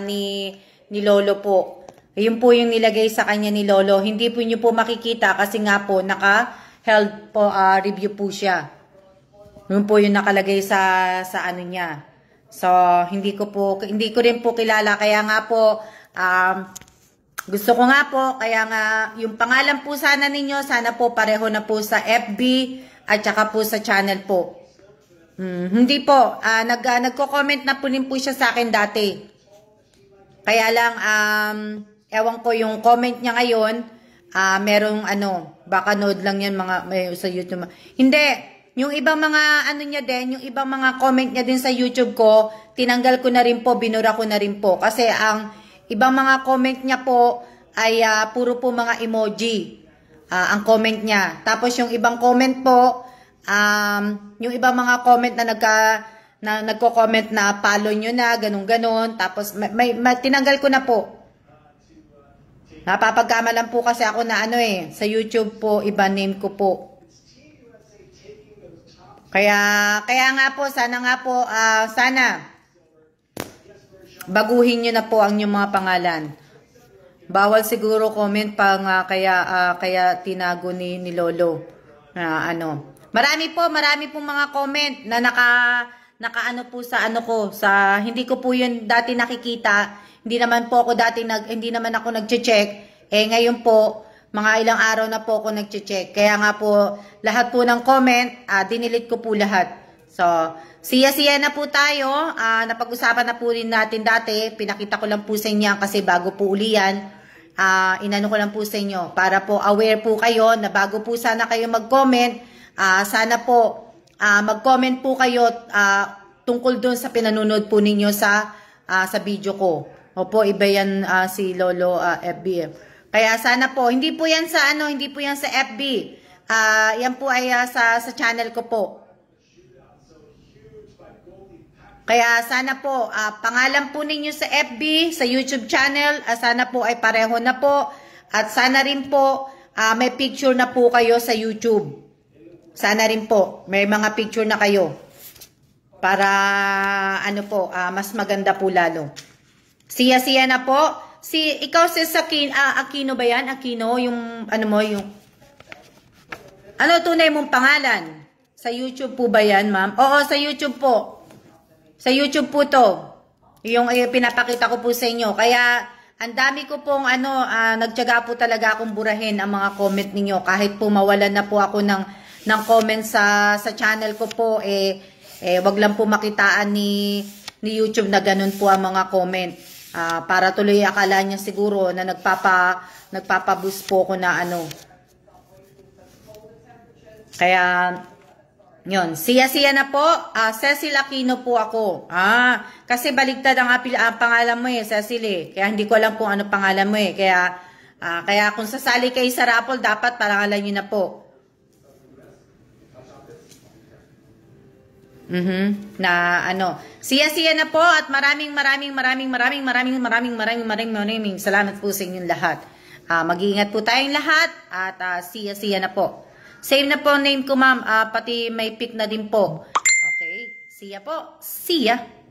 ni Lolo po. Yun po yung nilagay sa kanya ni Lolo. Hindi po nyo po makikita kasi nga po naka-held po review po siya. Yun po yung nakalagay sa niya. So, hindi ko rin po kilala. Kaya nga po, gusto ko nga po, kaya nga, yung pangalan po sana ninyo, sana po pareho na po sa FB at saka po sa channel po. Hindi po, nagko-comment na po rin po siya sa akin dati. Kaya lang, ewan ko yung comment niya ngayon, merong baka node lang yan may sa YouTube. Hindi, yung ibang mga niya din, yung ibang mga comment niya din sa YouTube ko, tinanggal ko na rin po, binura ko na rin po. Kasi ang ibang mga comment niya po, ay puro po mga emoji ang comment niya. Tapos yung ibang comment po, yung ibang mga comment na nagko-comment na follow nyo na, ganun-ganon. Tapos tinanggal ko na po. Napapagkamalan po kasi ako na sa YouTube po, iba name ko po. Kaya nga po, sana baguhin nyo na po ang inyong mga pangalan. Bawal siguro comment pa kaya tinago ni Lolo na Marami pong mga comment na naka po sa hindi ko po yun dati nakikita. Hindi naman ako nagche-check. Ngayon po, mga ilang araw na po ako nagche-check. Kaya nga po, lahat po ng comment, dinilit ko po lahat. So, siya na po tayo. Napag-usapan na po rin natin dati. Pinakita ko lang po sa inyo kasi bago po uli yan. Inano ko lang po sa inyo. Para po aware po kayo na bago po sana kayo mag-comment, sana po mag-comment po kayo tungkol doon sa pinanonood po ninyo sa video ko. Opo, iba yan si Lolo FB. Kaya sana po, hindi po yan sa FB. Yan po ay sa channel ko po. Kaya sana po, pangalan po ninyo sa FB, sa YouTube channel, sana po ay pareho na po. At sana rin po, may picture na po kayo sa YouTube. Sana rin po, may mga picture na kayo. Para, mas maganda po lalo. Siya na po. Ikaw si Aquino ba yan? Aquino, yung, tunay mong pangalan? Sa YouTube po ba yan, ma'am? Oo, sa YouTube po. Sa YouTube po to. Yung pinapakita ko po sa inyo. Kaya, ang dami ko pong, nagtiyaga po talaga akong burahin ang mga comment ninyo. Kahit po mawalan na po ako ng comment sa channel ko po, wag lang po makitaan ni YouTube na ganun po ang mga comment. Para tuloy akala niya siguro na nagpapaboost po ko na Kaya, yun. Siya na po. Cecil Aquino po ako. Kasi baligtad ang pangalan mo Cecil Kaya hindi ko alam kung ano pangalan mo Kaya kung sasali kayo sa raffle, dapat parangalan nyo na po. Siya na po at maraming salamat po sa inyong lahat. Mag-iingat po tayong lahat at siya na po. Same na po name ko, ma'am. Pati may pic na din po. Okay. Siya po. Siya.